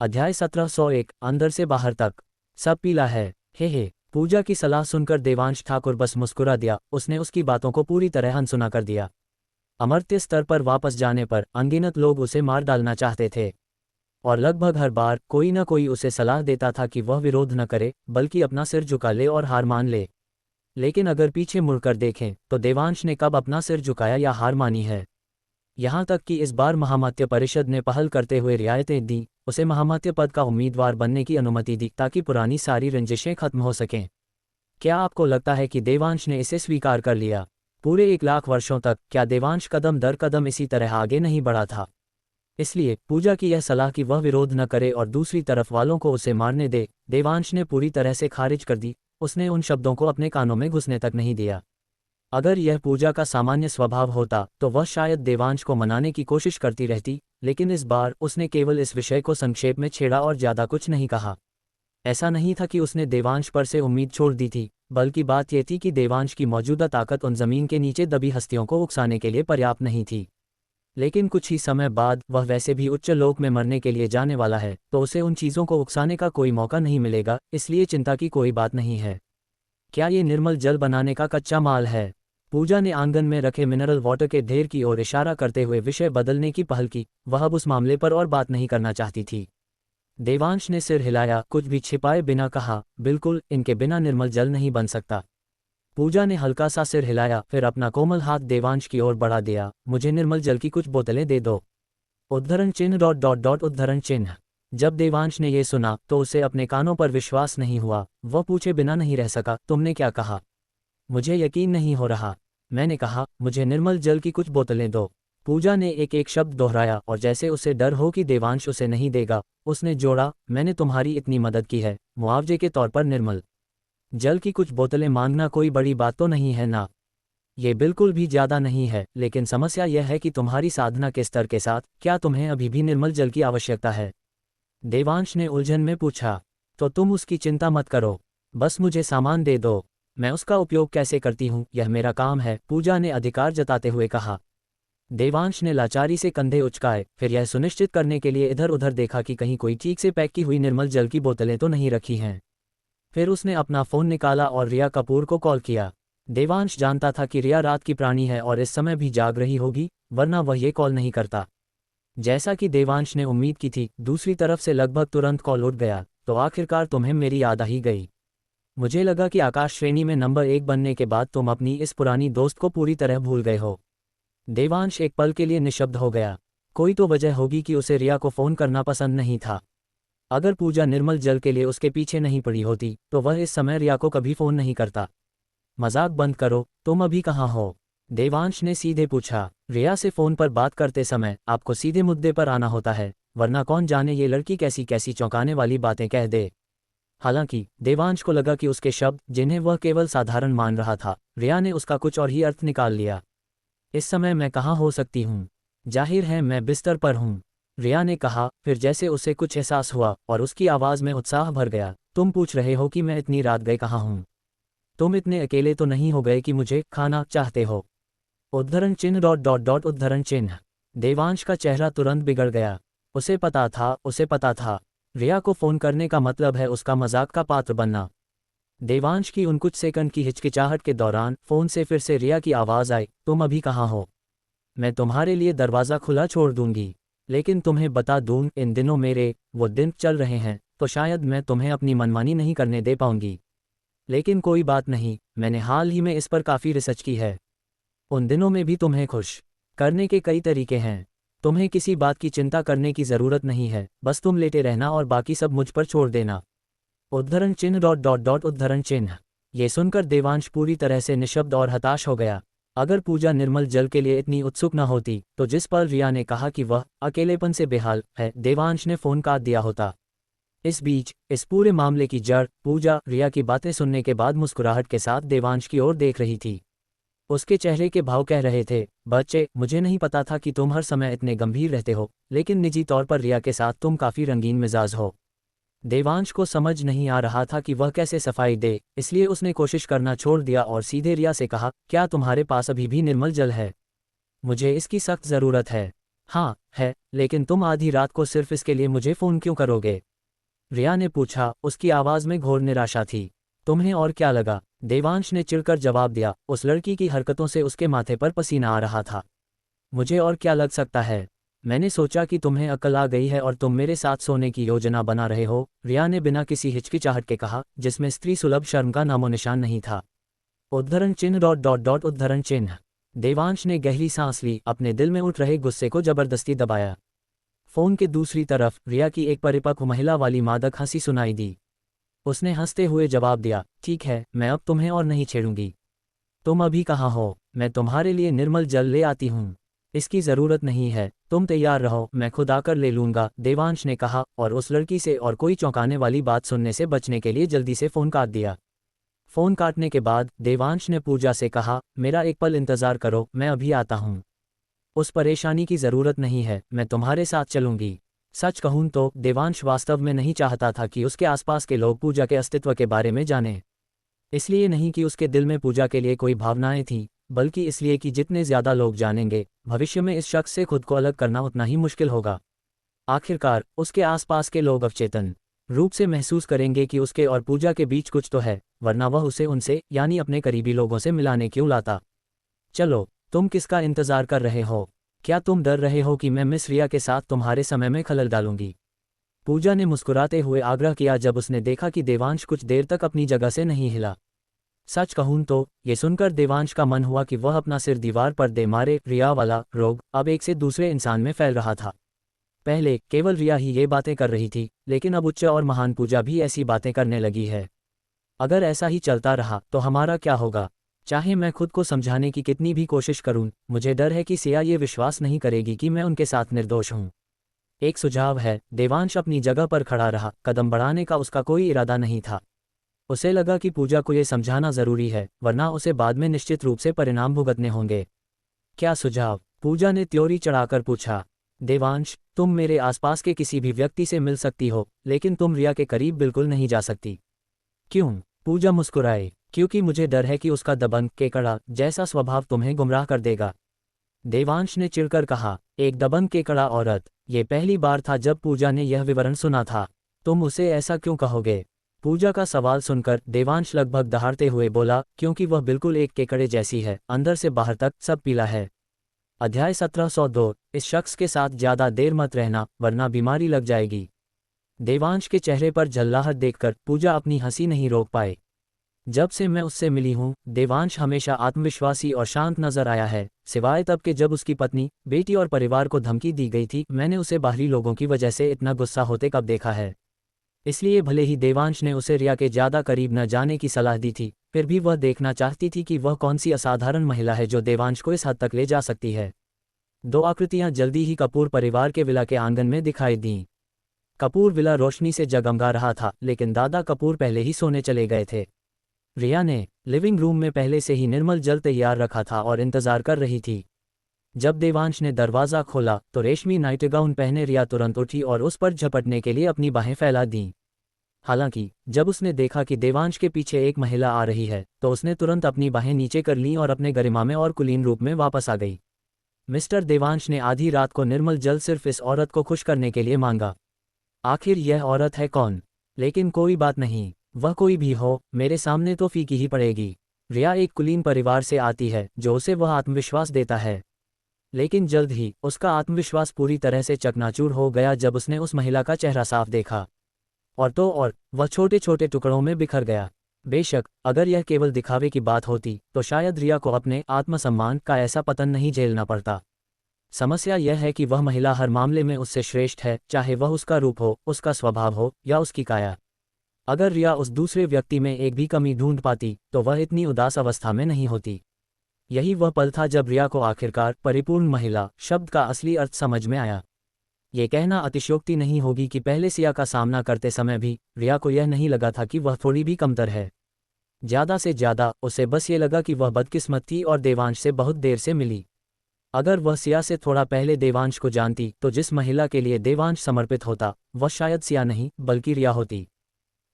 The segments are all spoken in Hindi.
अध्याय 1701 अंदर से बाहर तक। सब पीला है। हे। पूजा की सलाह सुनकर देवांश ठाकुर बस मुस्कुरा दिया। उसने उसकी बातों को पूरी तरह अनसुना कर दिया। अमर्त्य स्तर पर वापस जाने पर अनगिनत लोग उसे मार डालना चाहते थे, और लगभग हर बार कोई न कोई उसे सलाह देता था कि वह विरोध न करे, बल्कि अपना सिर झुका ले और हार मान ले। लेकिन अगर पीछे मुड़कर देखें तो देवांश ने कब अपना सिर झुकाया या हार मानी है? यहाँ तक कि इस बार महामात्य परिषद ने पहल करते हुए रियायतें दी, उसे महामात्य पद का उम्मीदवार बनने की अनुमति दी ताकि पुरानी सारी रंजिशें खत्म हो सकें। क्या आपको लगता है कि देवांश ने इसे स्वीकार कर लिया? पूरे 1 लाख वर्षों तक क्या देवांश कदम दर कदम इसी तरह आगे नहीं बढ़ा था? इसलिए पूजा की यह सलाह कि वह विरोध न करे और दूसरी तरफ वालों को उसे मारने दे, देवांश ने पूरी तरह से खारिज कर दी। उसने उन शब्दों को अपने कानों में घुसने तक नहीं दिया। अगर यह पूजा का सामान्य स्वभाव होता तो वह शायद देवांश को मनाने की कोशिश करती रहती, लेकिन इस बार उसने केवल इस विषय को संक्षेप में छेड़ा और ज्यादा कुछ नहीं कहा। ऐसा नहीं था कि उसने देवांश पर से उम्मीद छोड़ दी थी, बल्कि बात यह थी कि देवांश की मौजूदा ताकत उन जमीन के नीचे दबी हस्तियों को उकसाने के लिए पर्याप्त नहीं थी। लेकिन कुछ ही समय बाद वह वैसे भी उच्च लोक में मरने के लिए जाने वाला है, तो उसे उन चीज़ों को उकसाने का कोई मौका नहीं मिलेगा, इसलिए चिंता की कोई बात नहीं है। क्या ये निर्मल जल बनाने का कच्चा माल है? पूजा ने आंगन में रखे मिनरल वाटर के ढेर की ओर इशारा करते हुए विषय बदलने की पहल की। वह अब उस मामले पर और बात नहीं करना चाहती थी। देवांश ने सिर हिलाया, कुछ भी छिपाए बिना कहा, बिल्कुल, इनके बिना निर्मल जल नहीं बन सकता। पूजा ने हल्का सा सिर हिलाया, फिर अपना कोमल हाथ देवांश की ओर बढ़ा दिया। मुझे निर्मल जल की कुछ बोतलें दे दो। उद्धरण चिन्ह ... उद्धरण चिन्ह। जब देवांश ने यह सुना तो उसे अपने कानों पर विश्वास नहीं हुआ। वह पूछे बिना नहीं रह सका, तुमने क्या कहा? मुझे यकीन नहीं हो रहा। मैंने कहा, मुझे निर्मल जल की कुछ बोतलें दो। पूजा ने एक एक शब्द दोहराया, और जैसे उसे डर हो कि देवांश उसे नहीं देगा, उसने जोड़ा, मैंने तुम्हारी इतनी मदद की है, मुआवजे के तौर पर निर्मल जल की कुछ बोतलें मांगना कोई बड़ी बात तो नहीं है ना? ये बिल्कुल भी ज्यादा नहीं है, लेकिन समस्या यह है कि तुम्हारी साधना के स्तर के साथ क्या तुम्हें अभी भी निर्मल जल की आवश्यकता है? देवांश ने उलझन में पूछा। तो तुम उसकी चिंता मत करो, बस मुझे सामान दे दो। मैं उसका उपयोग कैसे करती हूँ यह मेरा काम है, पूजा ने अधिकार जताते हुए कहा। देवांश ने लाचारी से कंधे उचकाए, फिर यह सुनिश्चित करने के लिए इधर उधर देखा कि कहीं कोई ठीक से पैक की हुई निर्मल जल की बोतलें तो नहीं रखी हैं। फिर उसने अपना फ़ोन निकाला और रिया कपूर को कॉल किया। देवांश जानता था कि रिया रात की प्राणी है और इस समय भी जाग रही होगी, वरना वह ये कॉल नहीं करता। जैसा कि देवांश ने उम्मीद की थी, दूसरी तरफ से लगभग तुरंत कॉल उठ गया। तो आखिरकार तुम्हें मेरी याद आ ही गई। मुझे लगा कि आकाश श्रेणी में नंबर 1 बनने के बाद तुम अपनी इस पुरानी दोस्त को पूरी तरह भूल गए हो। देवांश एक पल के लिए निशब्द हो गया। कोई तो वजह होगी कि उसे रिया को फ़ोन करना पसंद नहीं था। अगर पूजा निर्मल जल के लिए उसके पीछे नहीं पड़ी होती तो वह इस समय रिया को कभी फ़ोन नहीं करता। मजाक बंद करो, तुम अभी कहाँ हो? देवांश ने सीधे पूछा। रिया से फ़ोन पर बात करते समय आपको सीधे मुद्दे पर आना होता है, वरना कौन जाने ये लड़की कैसी कैसी चौंकाने वाली बातें कह दे। हालांकि देवांश को लगा कि उसके शब्द, जिन्हें वह केवल साधारण मान रहा था, रिया ने उसका कुछ और ही अर्थ निकाल लिया। इस समय मैं कहाँ हो सकती हूँ? जाहिर है मैं बिस्तर पर हूँ, रिया ने कहा। फिर जैसे उसे कुछ एहसास हुआ और उसकी आवाज़ में उत्साह भर गया, तुम पूछ रहे हो कि मैं इतनी रात गए कहाँ हूँ? तुम इतने अकेले तो नहीं हो गए कि मुझे खाना चाहते हो? उद्धरण चिन्ह ... उद्धरण चिन्ह। देवांश का चेहरा तुरंत बिगड़ गया। उसे पता था रिया को फ़ोन करने का मतलब है उसका मजाक का पात्र बनना। देवांश की उन कुछ सेकंड की हिचकिचाहट के दौरान फ़ोन से फिर से रिया की आवाज़ आई, तुम अभी कहाँ हो? मैं तुम्हारे लिए दरवाज़ा खुला छोड़ दूंगी, लेकिन तुम्हें बता दूं, इन दिनों मेरे वो दिन चल रहे हैं, तो शायद मैं तुम्हें अपनी मनमानी नहीं करने दे पाऊंगी। लेकिन कोई बात नहीं, मैंने हाल ही में इस पर काफ़ी रिसर्च की है। उन दिनों में भी तुम्हें खुश करने के कई तरीके हैं। तुम्हें किसी बात की चिंता करने की ज़रूरत नहीं है, बस तुम लेटे रहना और बाकी सब मुझ पर छोड़ देना। उद्धरण चिन्ह ... उद्धरण चिन्ह। ये सुनकर देवांश पूरी तरह से निशब्द और हताश हो गया। अगर पूजा निर्मल जल के लिए इतनी उत्सुक न होती तो जिस पल रिया ने कहा कि वह अकेलेपन से बेहाल है, देवांश ने फ़ोन काट दिया होता। इस बीच इस पूरे मामले की जड़ पूजा रिया की बातें सुनने के बाद मुस्कुराहट के साथ देवांश की ओर देख रही थी। उसके चेहरे के भाव कह रहे थे, बच्चे, मुझे नहीं पता था कि तुम हर समय इतने गंभीर रहते हो, लेकिन निजी तौर पर रिया के साथ तुम काफ़ी रंगीन मिजाज हो। देवांश को समझ नहीं आ रहा था कि वह कैसे सफाई दे, इसलिए उसने कोशिश करना छोड़ दिया और सीधे रिया से कहा, क्या तुम्हारे पास अभी भी निर्मल जल है? मुझे इसकी सख्त ज़रूरत है। हाँ है, लेकिन तुम आधी रात को सिर्फ इसके लिए मुझे फ़ोन क्यों करोगे? रिया ने पूछा, उसकी आवाज़ में घोर निराशा थी। तुम्हें और क्या लगा? देवांश ने चिढ़कर जवाब दिया, उस लड़की की हरकतों से उसके माथे पर पसीना आ रहा था। मुझे और क्या लग सकता है? मैंने सोचा कि तुम्हें अक्ल आ गई है और तुम मेरे साथ सोने की योजना बना रहे हो, रिया ने बिना किसी हिचकिचाहट के कहा, जिसमें स्त्री सुलभ शर्म का नामो निशान नहीं था। उद्धरण चिन्ह डॉट डॉट डॉट उद्धरण चिन्ह। देवांश ने गहरी सांस ली, अपने दिल में उठ रहे गुस्से को जबरदस्ती दबाया। फोन के दूसरी तरफ रिया की एक परिपक्व महिला वाली मादक हंसी सुनाई दी। उसने हंसते हुए जवाब दिया, ठीक है, मैं अब तुम्हें और नहीं छेड़ूंगी। तुम अभी कहाँ हो? मैं तुम्हारे लिए निर्मल जल ले आती हूँ। इसकी ज़रूरत नहीं है, तुम तैयार रहो, मैं खुद आकर ले लूँगा, देवांश ने कहा और उस लड़की से और कोई चौंकाने वाली बात सुनने से बचने के लिए जल्दी से फ़ोन काट दिया। फ़ोन काटने के बाद देवांश ने पूजा से कहा, मेरा एक पल इंतज़ार करो, मैं अभी आता हूँ। उस परेशानी की ज़रूरत नहीं है, मैं तुम्हारे साथ चलूँगी। सच कहूँ तो देवांश वास्तव में नहीं चाहता था कि उसके आसपास के लोग पूजा के अस्तित्व के बारे में जानें। इसलिए नहीं कि उसके दिल में पूजा के लिए कोई भावनाएं थीं, बल्कि इसलिए कि जितने ज़्यादा लोग जानेंगे, भविष्य में इस शख्स से खुद को अलग करना उतना ही मुश्किल होगा। आखिरकार उसके आसपास के लोग अवचेतन रूप से महसूस करेंगे कि उसके और पूजा के बीच कुछ तो है, वरना वह उसे उनसे यानी अपने करीबी लोगों से मिलाने क्यों लाता? चलो, तुम किसका इंतज़ार कर रहे हो? क्या तुम डर रहे हो कि मैं मिस रिया के साथ तुम्हारे समय में खलल डालूंगी? पूजा ने मुस्कुराते हुए आग्रह किया जब उसने देखा कि देवांश कुछ देर तक अपनी जगह से नहीं हिला। सच कहूं तो ये सुनकर देवांश का मन हुआ कि वह अपना सिर दीवार पर दे मारे। रिया वाला रोग अब एक से दूसरे इंसान में फैल रहा था। पहले केवल रिया ही ये बातें कर रही थी, लेकिन अब उच्च और महान पूजा भी ऐसी बातें करने लगी है। अगर ऐसा ही चलता रहा तो हमारा क्या होगा? चाहे मैं खुद को समझाने की कितनी भी कोशिश करूं, मुझे डर है कि सिया ये विश्वास नहीं करेगी कि मैं उनके साथ निर्दोष हूं। एक सुझाव है। देवांश अपनी जगह पर खड़ा रहा, कदम बढ़ाने का उसका कोई इरादा नहीं था। उसे लगा कि पूजा को ये समझाना जरूरी है, वरना उसे बाद में निश्चित रूप से परिणाम भुगतने होंगे। क्या सुझाव? पूजा ने त्योरी चढ़ाकर पूछा। देवांश, तुम मेरे आसपास के किसी भी व्यक्ति से मिल सकती हो, लेकिन तुम रिया के करीब बिल्कुल नहीं जा सकती। क्यों? पूजा मुस्कुराए, क्योंकि मुझे डर है कि उसका दबंग केकड़ा जैसा स्वभाव तुम्हें गुमराह कर देगा। देवांश ने चिढ़कर कहा, एक दबंग केकड़ा औरत? ये पहली बार था जब पूजा ने यह विवरण सुना था। तुम उसे ऐसा क्यों कहोगे? पूजा का सवाल सुनकर देवांश लगभग दहाड़ते हुए बोला, क्योंकि वह बिल्कुल एक केकड़े जैसी है, अंदर से बाहर तक सब पीला है। अध्याय 1702। इस शख्स के साथ ज्यादा देर मत रहना, वरना बीमारी लग जाएगी। देवांश के चेहरे पर झल्लाहट देखकर पूजा अपनी हंसी नहीं रोक पाए। जब से मैं उससे मिली हूँ, देवांश हमेशा आत्मविश्वासी और शांत नजर आया है, सिवाय तब के जब उसकी पत्नी, बेटी और परिवार को धमकी दी गई थी। मैंने उसे बाहरी लोगों की वजह से इतना गुस्सा होते कब देखा है? इसलिए भले ही देवांश ने उसे रिया के ज्यादा करीब न जाने की सलाह दी थी, फिर भी वह देखना चाहती थी कि वह कौन सी असाधारण महिला है जो देवांश को इस हद तक ले जा सकती है। दो आकृतियां जल्दी ही कपूर परिवार के विला के आंगन में दिखाई दीं। कपूर विला रोशनी से जगमगा रहा था, लेकिन दादा कपूर पहले ही सोने चले गए थे। रिया ने लिविंग रूम में पहले से ही निर्मल जल तैयार रखा था और इंतजार कर रही थी। जब देवांश ने दरवाज़ा खोला तो रेशमी नाइटगाउन पहने रिया तुरंत उठी और उस पर झपटने के लिए अपनी बाहें फैला दीं। हालांकि जब उसने देखा कि देवांश के पीछे एक महिला आ रही है, तो उसने तुरंत अपनी बाहें नीचे कर लीं और अपने गरिमा में और कुलीन रूप में वापस आ गई। मिस्टर देवांश ने आधी रात को निर्मल जल सिर्फ इस औरत को खुश करने के लिए मांगा। आखिर यह औरत है कौन? लेकिन कोई बात नहीं, वह कोई भी हो, मेरे सामने तो फीकी ही पड़ेगी। रिया एक कुलीन परिवार से आती है, जो उसे वह आत्मविश्वास देता है। लेकिन जल्द ही उसका आत्मविश्वास पूरी तरह से चकनाचूर हो गया जब उसने उस महिला का चेहरा साफ देखा। और वह छोटे छोटे टुकड़ों में बिखर गया। बेशक अगर यह केवल दिखावे की बात होती तो शायद रिया को अपने आत्मसम्मान का ऐसा पतन नहीं झेलना पड़ता। समस्या यह है कि वह महिला हर मामले में उससे श्रेष्ठ है, चाहे वह उसका रूप हो, उसका स्वभाव हो या उसकी काया। अगर रिया उस दूसरे व्यक्ति में एक भी कमी ढूंढ पाती तो वह इतनी उदास अवस्था में नहीं होती। यही वह पल था जब रिया को आखिरकार परिपूर्ण महिला शब्द का असली अर्थ समझ में आया। ये कहना अतिशयोक्ति नहीं होगी कि पहले सिया का सामना करते समय भी रिया को यह नहीं लगा था कि वह थोड़ी भी कमतर है। ज़्यादा से ज़्यादा उसे बस ये लगा कि वह बदकिस्मत थी और देवांश से बहुत देर से मिली। अगर वह सिया से थोड़ा पहले देवांश को जानती तो जिस महिला के लिए देवांश समर्पित होता वह शायद सिया नहीं बल्कि रिया होती।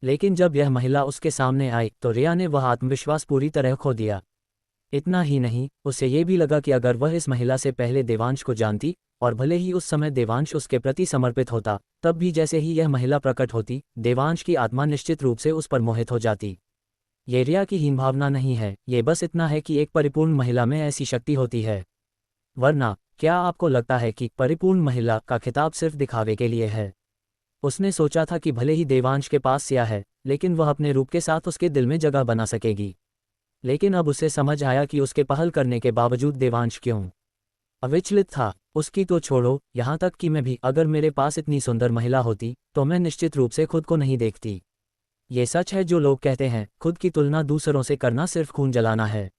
लेकिन जब यह महिला उसके सामने आई तो रिया ने वह आत्मविश्वास पूरी तरह खो दिया। इतना ही नहीं, उसे ये भी लगा कि अगर वह इस महिला से पहले देवांश को जानती, और भले ही उस समय देवांश उसके प्रति समर्पित होता, तब भी जैसे ही यह महिला प्रकट होती, देवांश की आत्मा निश्चित रूप से उस पर मोहित हो जाती। ये रिया की हीन भावना नहीं है, ये बस इतना है कि एक परिपूर्ण महिला में ऐसी शक्ति होती है। वरना क्या आपको लगता है कि परिपूर्ण महिला का खिताब सिर्फ दिखावे के लिए है? उसने सोचा था कि भले ही देवांश के पास सिया है, लेकिन वह अपने रूप के साथ उसके दिल में जगह बना सकेगी। लेकिन अब उसे समझ आया कि उसके पहल करने के बावजूद देवांश क्यों अविचलित था। उसकी तो छोड़ो, यहाँ तक कि मैं भी, अगर मेरे पास इतनी सुंदर महिला होती तो मैं निश्चित रूप से खुद को नहीं देखती। ये सच है जो लोग कहते हैं, खुद की तुलना दूसरों से करना सिर्फ खून जलाना है।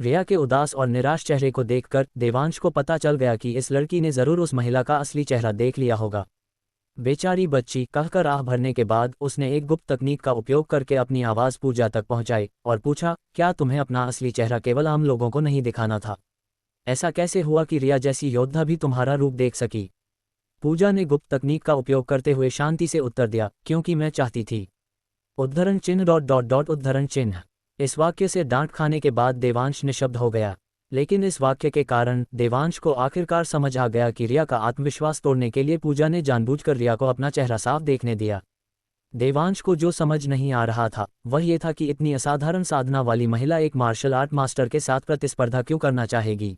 रिया के उदास और निराश चेहरे को देखकर देवांश को पता चल गया कि इस लड़की ने जरूर उस महिला का असली चेहरा देख लिया होगा। बेचारी बच्ची, कहकर आह भरने के बाद उसने एक गुप्त तकनीक का उपयोग करके अपनी आवाज़ पूजा तक पहुंचाई और पूछा, क्या तुम्हें अपना असली चेहरा केवल आम लोगों को नहीं दिखाना था? ऐसा कैसे हुआ कि रिया जैसी योद्धा भी तुम्हारा रूप देख सकी? पूजा ने गुप्त तकनीक का उपयोग करते हुए शांति से उत्तर दिया, क्योंकि मैं चाहती थी। उद्धरण चिन्ह डॉट डॉट डॉट उद्धरण चिन्ह। इस वाक्य से डांट खाने के बाद देवांश निशब्द हो गया, लेकिन इस वाक्य के कारण देवांश को आखिरकार समझ आ गया कि रिया का आत्मविश्वास तोड़ने के लिए पूजा ने जानबूझकर रिया को अपना चेहरा साफ देखने दिया। देवांश को जो समझ नहीं आ रहा था वह ये था कि इतनी असाधारण साधना वाली महिला एक मार्शल आर्ट मास्टर के साथ प्रतिस्पर्धा क्यों करना चाहेगी?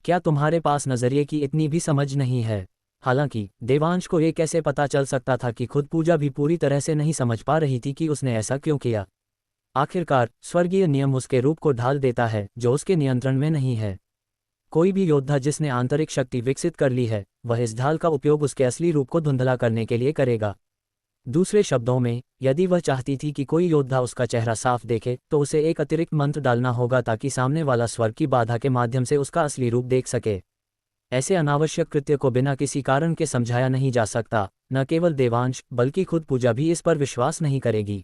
क्या तुम्हारे पास नजरिए की इतनी भी समझ नहीं है? हालांकि देवांश को ये कैसे पता चल सकता था कि खुद पूजा भी पूरी तरह से नहीं समझ पा रही थी कि उसने ऐसा क्यों किया। आखिरकार स्वर्गीय नियम उसके रूप को ढाल देता है जो उसके नियंत्रण में नहीं है। कोई भी योद्धा जिसने आंतरिक शक्ति विकसित कर ली है, वह इस ढाल का उपयोग उसके असली रूप को धुंधला करने के लिए करेगा। दूसरे शब्दों में, यदि वह चाहती थी कि कोई योद्धा उसका चेहरा साफ देखे, तो उसे एक अतिरिक्त मंत्र डालना होगा ताकि सामने वाला स्वर्ग की बाधा के माध्यम से उसका असली रूप देख सके। ऐसे अनावश्यक कृत्य को बिना किसी कारण के समझाया नहीं जा सकता। न केवल देवांश बल्कि खुद पूजा भी इस पर विश्वास नहीं करेगी।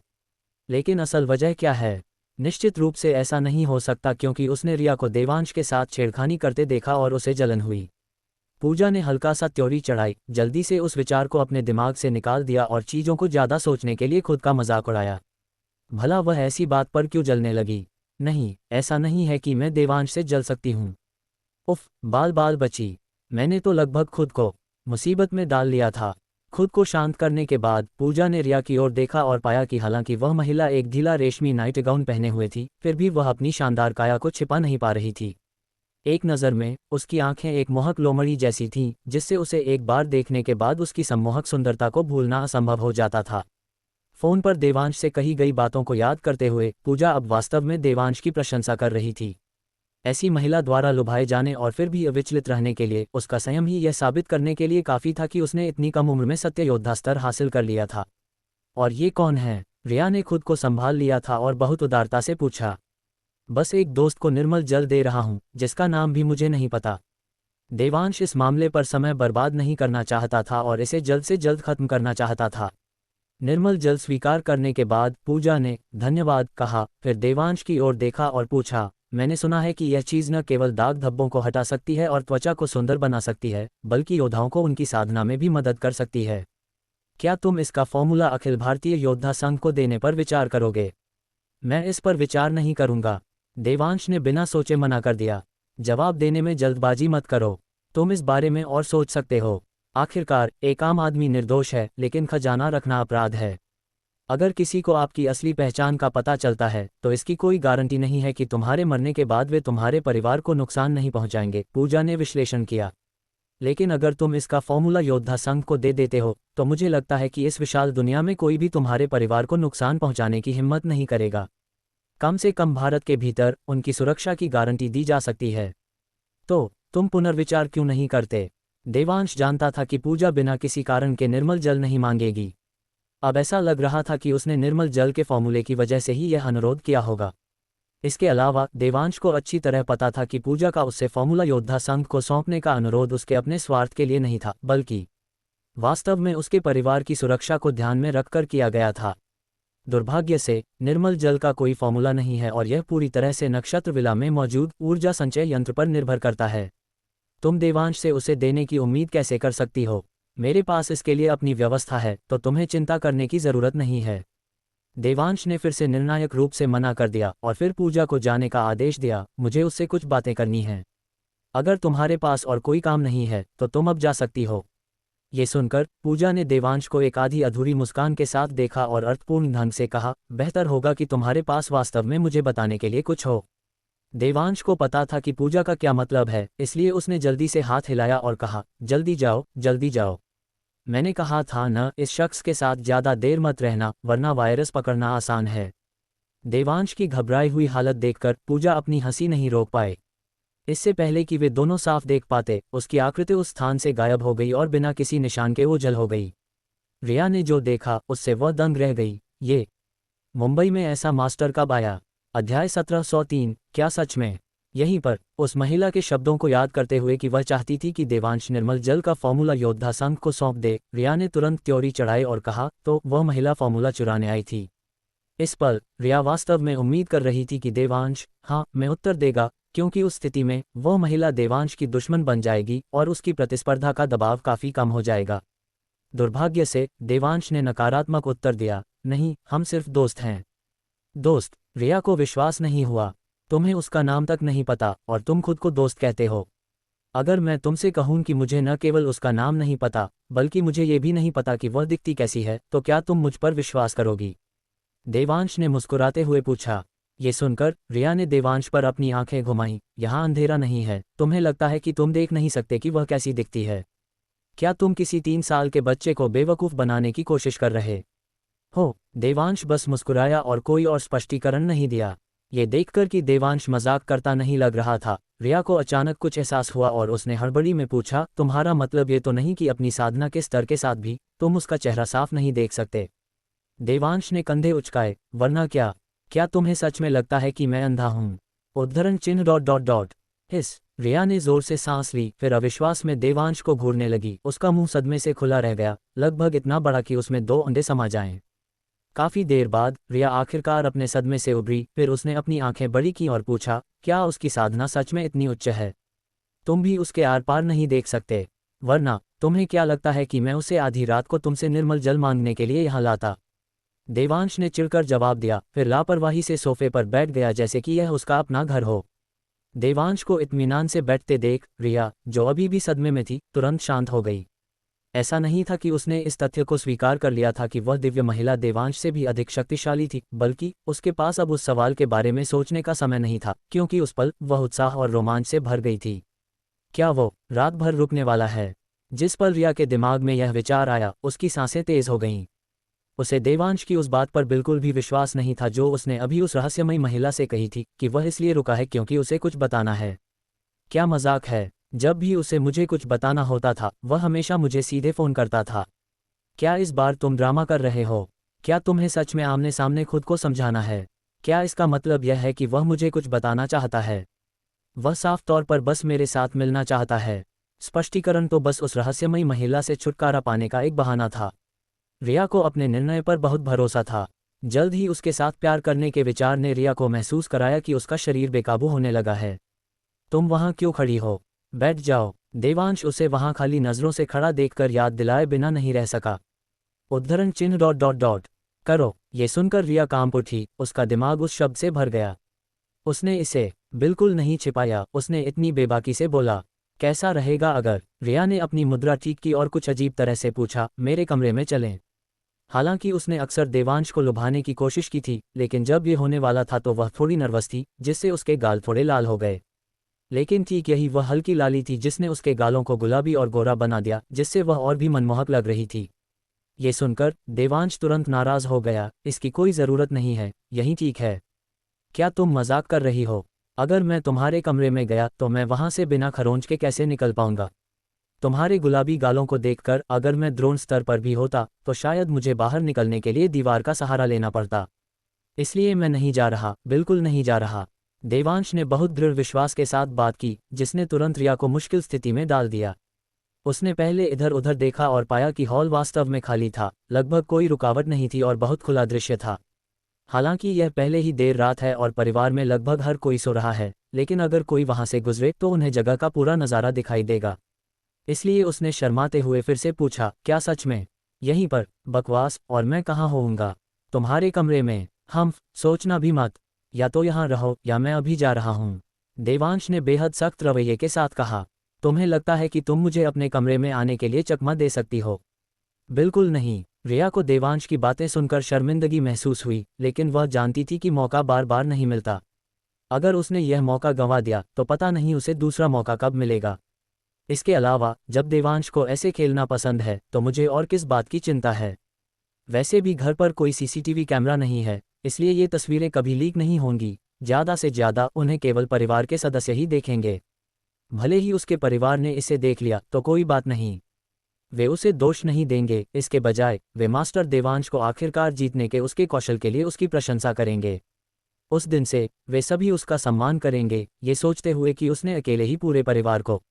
लेकिन असल वजह क्या है? निश्चित रूप से ऐसा नहीं हो सकता, क्योंकि उसने रिया को देवांश के साथ छेड़खानी करते देखा और उसे जलन हुई। पूजा ने हल्का सा त्योरी चढ़ाई, जल्दी से उस विचार को अपने दिमाग से निकाल दिया और चीज़ों को ज़्यादा सोचने के लिए खुद का मजाक उड़ाया। भला वह ऐसी बात पर क्यों जलने लगी? नहीं, ऐसा नहीं है कि मैं देवांश से जल सकती हूँ। उफ, बाल बाल बची, मैंने तो लगभग खुद को मुसीबत में डाल लिया था। खुद को शांत करने के बाद पूजा ने रिया की ओर देखा और पाया कि हालांकि वह महिला एक ढीला रेशमी नाइट गाउन पहने हुए थी, फिर भी वह अपनी शानदार काया को छिपा नहीं पा रही थी। एक नज़र में उसकी आंखें एक मोहक लोमड़ी जैसी थीं, जिससे उसे एक बार देखने के बाद उसकी सम्मोहक सुंदरता को भूलना असंभव हो जाता था। फोन पर देवांश से कही गई बातों को याद करते हुए पूजा अब वास्तव में देवांश की प्रशंसा कर रही थी। ऐसी महिला द्वारा लुभाए जाने और फिर भी अविचलित रहने के लिए उसका संयम ही यह साबित करने के लिए काफ़ी था कि उसने इतनी कम उम्र में सत्य योद्धा स्तर हासिल कर लिया था। और ये कौन है? रिया ने खुद को संभाल लिया था और बहुत उदारता से पूछा। बस एक दोस्त को निर्मल जल दे रहा हूँ, जिसका नाम भी मुझे नहीं पता। देवांश इस मामले पर समय बर्बाद नहीं करना चाहता था और इसे जल्द से जल्द खत्म करना चाहता था। निर्मल जल स्वीकार करने के बाद पूजा ने धन्यवाद कहा, फिर देवांश की ओर देखा और पूछा, मैंने सुना है कि यह चीज़ न केवल दाग धब्बों को हटा सकती है और त्वचा को सुंदर बना सकती है, बल्कि योद्धाओं को उनकी साधना में भी मदद कर सकती है। क्या तुम इसका फॉर्मूला अखिल भारतीय योद्धा संघ को देने पर विचार करोगे? मैं इस पर विचार नहीं करूंगा, देवांश ने बिना सोचे मना कर दिया। जवाब देने में जल्दबाजी मत करो, तुम इस बारे में और सोच सकते हो। आखिरकार एक आम आदमी निर्दोष है, लेकिन खजाना रखना अपराध है। अगर किसी को आपकी असली पहचान का पता चलता है तो इसकी कोई गारंटी नहीं है कि तुम्हारे मरने के बाद वे तुम्हारे परिवार को नुकसान नहीं पहुंचाएंगे, पूजा ने विश्लेषण किया। लेकिन अगर तुम इसका फॉर्मूला योद्धा संघ को दे देते हो तो मुझे लगता है कि इस विशाल दुनिया में कोई भी तुम्हारे परिवार को नुकसान पहुंचाने की हिम्मत नहीं करेगा। कम से कम भारत के भीतर उनकी सुरक्षा की गारंटी दी जा सकती है। तो तुम पुनर्विचार क्यों नहीं करते? देवांश जानता था कि पूजा बिना किसी कारण के निर्मल जल नहीं मांगेगी। अब ऐसा लग रहा था कि उसने निर्मल जल के फॉर्मूले की वजह से ही यह अनुरोध किया होगा। इसके अलावा देवांश को अच्छी तरह पता था कि पूजा का उससे फॉर्मूला योद्धा संघ को सौंपने का अनुरोध उसके अपने स्वार्थ के लिए नहीं था, बल्कि वास्तव में उसके परिवार की सुरक्षा को ध्यान में रखकर किया गया था। दुर्भाग्य से निर्मल जल का कोई फॉर्मूला नहीं है और यह पूरी तरह से नक्षत्रविला में मौजूद ऊर्जा संचय यंत्र पर निर्भर करता है। तुम देवांश से उसे देने की उम्मीद कैसे कर सकती हो? मेरे पास इसके लिए अपनी व्यवस्था है, तो तुम्हें चिंता करने की ज़रूरत नहीं है। देवांश ने फिर से निर्णायक रूप से मना कर दिया और फिर पूजा को जाने का आदेश दिया। मुझे उससे कुछ बातें करनी हैं। अगर तुम्हारे पास और कोई काम नहीं है तो तुम अब जा सकती हो। ये सुनकर पूजा ने देवांश को एक आधी अधूरी मुस्कान के साथ देखा और अर्थपूर्ण ढंग से कहा, बेहतर होगा कि तुम्हारे पास वास्तव में मुझे बताने के लिए कुछ हो। देवांश को पता था कि पूजा का क्या मतलब है, इसलिए उसने जल्दी से हाथ हिलाया और कहा, जल्दी जाओ, जल्दी जाओ। मैंने कहा था न, इस शख्स के साथ ज्यादा देर मत रहना, वरना वायरस पकड़ना आसान है। देवांश की घबराई हुई हालत देखकर पूजा अपनी हंसी नहीं रोक पाए। इससे पहले कि वे दोनों साफ देख पाते, उसकी आकृति उस स्थान से गायब हो गई और बिना किसी निशान के ओझल हो गई। रिया ने जो देखा उससे वह दंग रह गई। ये मुंबई में ऐसा मास्टर कब आया? अध्याय 1703। क्या सच में? यहीं पर उस महिला के शब्दों को याद करते हुए कि वह चाहती थी कि देवांश निर्मल जल का फॉर्मूला योद्धा संघ को सौंप दे, रिया ने तुरंत त्योरी चढ़ाई और कहा, तो वह महिला फॉर्मूला चुराने आई थी। इस पल रिया वास्तव में उम्मीद कर रही थी कि देवांश हाँ में उत्तर देगा, क्योंकि उस स्थिति में वह महिला देवांश की दुश्मन बन जाएगी और उसकी प्रतिस्पर्धा का दबाव काफी कम हो जाएगा। दुर्भाग्य से देवांश ने नकारात्मक उत्तर दिया, नहीं, हम सिर्फ दोस्त हैं। दोस्त? रिया को विश्वास नहीं हुआ। तुम्हें उसका नाम तक नहीं पता और तुम खुद को दोस्त कहते हो। अगर मैं तुमसे कहूं कि मुझे न केवल उसका नाम नहीं पता, बल्कि मुझे ये भी नहीं पता कि वह दिखती कैसी है, तो क्या तुम मुझ पर विश्वास करोगी? देवांश ने मुस्कुराते हुए पूछा। ये सुनकर रिया ने देवांश पर अपनी आंखें घुमाईं। यहाँ अंधेरा नहीं है, तुम्हें लगता है कि तुम देख नहीं सकते कि वह कैसी दिखती है? क्या तुम किसी 3 साल के बच्चे को बेवकूफ़ बनाने की कोशिश कर रहे हो? देवांश बस मुस्कुराया और कोई और स्पष्टीकरण नहीं दिया। ये देखकर कि देवांश मजाक करता नहीं लग रहा था, रिया को अचानक कुछ एहसास हुआ और उसने हड़बड़ी में पूछा, तुम्हारा मतलब ये तो नहीं कि अपनी साधना के स्तर के साथ भी तुम उसका चेहरा साफ नहीं देख सकते? देवांश ने कंधे उचकाए, वरना क्या? क्या तुम्हें सच में लगता है कि मैं अंधा हूं? उद्धरण चिन्ह डॉट डॉट डॉट। हिस। रिया ने जोर से सांस ली, फिर अविश्वास में देवांश को घूरने लगी। उसका मुंह सदमे से खुला रह गया, लगभग इतना बड़ा कि उसमें 2 अंडे समा जाएं। काफी देर बाद रिया आखिरकार अपने सदमे से उभरी, फिर उसने अपनी आंखें बड़ी की और पूछा, क्या उसकी साधना सच में इतनी उच्च है? तुम भी उसके आर पार नहीं देख सकते? वरना तुम्हें क्या लगता है कि मैं उसे आधी रात को तुमसे निर्मल जल मांगने के लिए यहाँ लाता? देवांश ने चिढ़कर जवाब दिया, फिर लापरवाही से सोफे पर बैठ गया जैसे कि यह उसका अपना घर हो। देवांश को इत्मीनान से बैठते देख रिया, जो अभी भी सदमे में थी, तुरंत शांत हो गई। ऐसा नहीं था कि उसने इस तथ्य को स्वीकार कर लिया था कि वह दिव्य महिला देवांश से भी अधिक शक्तिशाली थी, बल्कि उसके पास अब उस सवाल के बारे में सोचने का समय नहीं था, क्योंकि उस पल वह उत्साह और रोमांच से भर गई थी। क्या वो रात भर रुकने वाला है? जिस पल रिया के दिमाग में यह विचार आया, उसकी सांसें तेज हो गईं। उसे देवांश की उस बात पर बिल्कुल भी विश्वास नहीं था जो उसने अभी उस रहस्यमयी महिला से कही थी, कि वह इसलिए रुका है क्योंकि उसे कुछ बताना है। क्या मजाक है? जब भी उसे मुझे कुछ बताना होता था, वह हमेशा मुझे सीधे फोन करता था। क्या इस बार तुम ड्रामा कर रहे हो? क्या तुम्हें सच में आमने सामने खुद को समझाना है? क्या इसका मतलब यह है कि वह मुझे कुछ बताना चाहता है? वह साफ तौर पर बस मेरे साथ मिलना चाहता है। स्पष्टीकरण तो बस उस रहस्यमयी महिला से छुटकारा पाने का एक बहाना था। रिया को अपने निर्णय पर बहुत भरोसा था। जल्द ही उसके साथ प्यार करने के विचार ने रिया को महसूस कराया कि उसका शरीर बेकाबू होने लगा है। तुम वहां क्यों खड़ी हो? बैठ जाओ। देवांश उसे वहां खाली नजरों से खड़ा देखकर याद दिलाए बिना नहीं रह सका। उद्धरण चिन्ह डॉट डॉट डॉट करो। ये सुनकर रिया कांप उठी, उसका दिमाग उस शब्द से भर गया। उसने इसे बिल्कुल नहीं छिपाया, उसने इतनी बेबाकी से बोला, कैसा रहेगा अगर? रिया ने अपनी मुद्रा ठीक की और कुछ अजीब तरह से पूछा, मेरे कमरे में चलें? हालांकि उसने अक्सर देवांश को लुभाने की कोशिश की थी, लेकिन जब ये होने वाला था तो वह थोड़ी नर्वस थी, जिससे उसके गाल थोड़े लाल हो गए। लेकिन ठीक यही वह हल्की लाली थी जिसने उसके गालों को गुलाबी और गोरा बना दिया, जिससे वह और भी मनमोहक लग रही थी। ये सुनकर देवांश तुरंत नाराज हो गया, इसकी कोई ज़रूरत नहीं है, यही ठीक है। क्या तुम मजाक कर रही हो? अगर मैं तुम्हारे कमरे में गया तो मैं वहां से बिना खरोंच के कैसे निकल पाऊंगा? तुम्हारे गुलाबी गालों को देखकर अगर मैं द्रोण स्तर पर भी होता तो शायद मुझे बाहर निकलने के लिए दीवार का सहारा लेना पड़ता। इसलिए मैं नहीं जा रहा, बिल्कुल नहीं जा रहा। देवांश ने बहुत दृढ़ विश्वास के साथ बात की, जिसने तुरंत रिया को मुश्किल स्थिति में डाल दिया। उसने पहले इधर उधर देखा और पाया कि हॉल वास्तव में खाली था, लगभग कोई रुकावट नहीं थी और बहुत खुला दृश्य था। हालांकि यह पहले ही देर रात है और परिवार में लगभग हर कोई सो रहा है, लेकिन अगर कोई वहां से गुजरे तो उन्हें जगह का पूरा नज़ारा दिखाई देगा। इसलिए उसने शर्माते हुए फिर से पूछा, क्या सच में? यहीं पर? बकवास, और मैं कहाँ होऊंगा? तुम्हारे कमरे में। हम सोचना भी मत, या तो यहाँ रहो या मैं अभी जा रहा हूँ, देवांश ने बेहद सख्त रवैये के साथ कहा। तुम्हें लगता है कि तुम मुझे अपने कमरे में आने के लिए चकमा दे सकती हो? बिल्कुल नहीं। रिया को देवांश की बातें सुनकर शर्मिंदगी महसूस हुई, लेकिन वह जानती थी कि मौका बार बार नहीं मिलता। अगर उसने यह मौका गंवा दिया तो पता नहीं उसे दूसरा मौका कब मिलेगा। इसके अलावा जब देवांश को ऐसे खेलना पसंद है तो मुझे और किस बात की चिंता है? वैसे भी घर पर कोई सीसीटीवी कैमरा नहीं है, इसलिए ये तस्वीरें कभी लीक नहीं होंगी। ज़्यादा से ज़्यादा उन्हें केवल परिवार के सदस्य ही देखेंगे। भले ही उसके परिवार ने इसे देख लिया तो कोई बात नहीं, वे उसे दोष नहीं देंगे। इसके बजाय वे मास्टर देवांश को आखिरकार जीतने के उसके कौशल के लिए उसकी प्रशंसा करेंगे। उस दिन से वे सभी उसका सम्मान करेंगे, ये सोचते हुए कि उसने अकेले ही पूरे परिवार को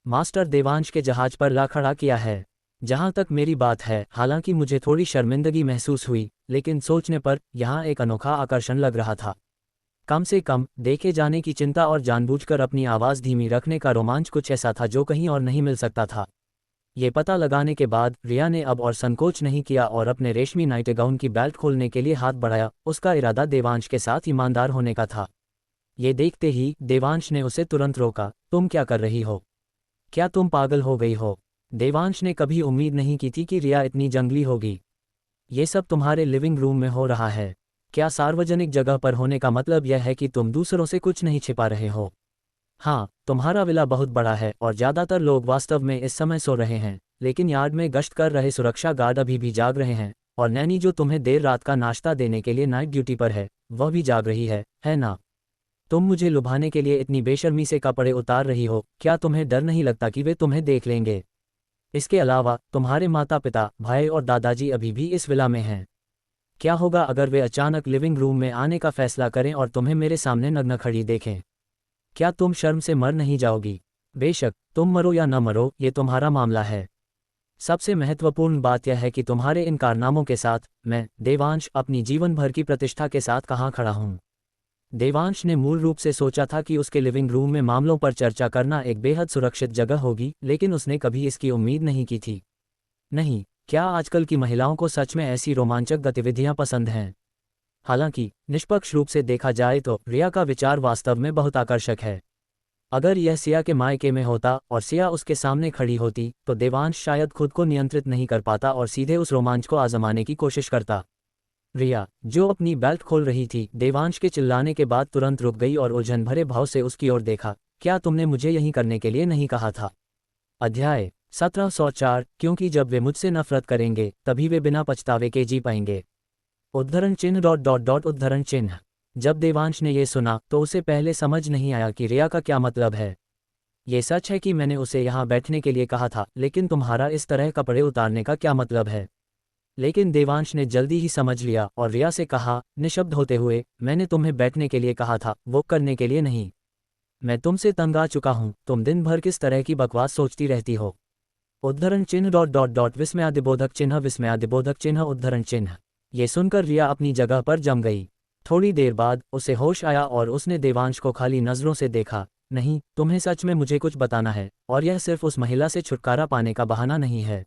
मास्टर देवांश के जहाज पर ला खड़ा किया है। जहां तक मेरी बात है, हालांकि मुझे थोड़ी शर्मिंदगी महसूस हुई, लेकिन सोचने पर यहाँ एक अनोखा आकर्षण लग रहा था। कम से कम देखे जाने की चिंता और जानबूझकर अपनी आवाज़ धीमी रखने का रोमांच कुछ ऐसा था जो कहीं और नहीं मिल सकता था। ये पता लगाने के बाद रिया ने अब और संकोच नहीं किया और अपने रेशमी नाइटगाउन की बेल्ट खोलने के लिए हाथ बढ़ाया। उसका इरादा देवांश के साथ ईमानदार होने का था। ये देखते ही देवांश ने उसे तुरंत रोका। तुम क्या कर रही हो? क्या तुम पागल हो गई हो? देवांश ने कभी उम्मीद नहीं की थी कि रिया इतनी जंगली होगी। ये सब तुम्हारे लिविंग रूम में हो रहा है। क्या सार्वजनिक जगह पर होने का मतलब यह है कि तुम दूसरों से कुछ नहीं छिपा रहे हो? हाँ, तुम्हारा विला बहुत बड़ा है और ज़्यादातर लोग वास्तव में इस समय सो रहे हैं, लेकिन यार्ड में गश्त कर रहे सुरक्षा गार्ड अभी भी जाग रहे हैं, और नैनी जो तुम्हें देर रात का नाश्ता देने के लिए नाइट ड्यूटी पर है, वह भी जाग रही है ना? तुम मुझे लुभाने के लिए इतनी बेशर्मी से कपड़े उतार रही हो। क्या तुम्हें डर नहीं लगता कि वे तुम्हें देख लेंगे? इसके अलावा तुम्हारे माता पिता, भाई और दादाजी अभी भी इस विला में हैं। क्या होगा अगर वे अचानक लिविंग रूम में आने का फैसला करें और तुम्हें मेरे सामने नग्न खड़ी देखें? क्या तुम शर्म से मर नहीं जाओगी? बेशक तुम मरो या न मरो, ये तुम्हारा मामला है। सबसे महत्वपूर्ण बात यह है कि तुम्हारे इन कारनामों के साथ मैं, देवांश, अपनी जीवन भर की प्रतिष्ठा के साथ कहाँ खड़ा हूँ। देवांश ने मूल रूप से सोचा था कि उसके लिविंग रूम में मामलों पर चर्चा करना एक बेहद सुरक्षित जगह होगी, लेकिन उसने कभी इसकी उम्मीद नहीं की थी। नहीं, क्या आजकल की महिलाओं को सच में ऐसी रोमांचक गतिविधियां पसंद हैं? हालांकि निष्पक्ष रूप से देखा जाए तो रिया का विचार वास्तव में बहुत आकर्षक है। अगर यह सिया के मायके में होता और सिया उसके सामने खड़ी होती तो देवांश शायद खुद को नियंत्रित नहीं कर पाता और सीधे उस रोमांच को आजमाने की कोशिश करता। रिया, जो अपनी बेल्ट खोल रही थी, देवांश के चिल्लाने के बाद तुरंत रुक गई और उलझन भरे भाव से उसकी ओर देखा। क्या तुमने मुझे यही करने के लिए नहीं कहा था? अध्याय 1704। क्योंकि जब वे मुझसे नफरत करेंगे तभी वे बिना पछतावे के जी पाएंगे। उद्धरण चिन्ह उद्धरण चिन्ह। जब देवांश ने यह सुना तो उसे पहले समझ नहीं आया कि रिया का क्या मतलब है। ये सच है कि मैंने उसे यहाँ बैठने के लिए कहा था, लेकिन तुम्हारा इस तरह कपड़े उतारने का क्या मतलब है? लेकिन देवांश ने जल्दी ही समझ लिया और रिया से कहा, निशब्द होते हुए, मैंने तुम्हें बैठने के लिए कहा था, वो करने के लिए नहीं। मैं तुमसे तंग आ चुका हूँ। तुम दिन भर किस तरह की बकवास सोचती रहती हो? उद्धरण चिन्ह विस्मयादिबोधक चिन्ह उद्धरण चिन्ह। ये सुनकर रिया अपनी जगह पर जम गई। थोड़ी देर बाद उसे होश आया और उसने देवांश को खाली नजरों से देखा। नहीं, तुम्हें सच में मुझे कुछ बताना है, और यह सिर्फ उस महिला से छुटकारा पाने का बहाना नहीं है।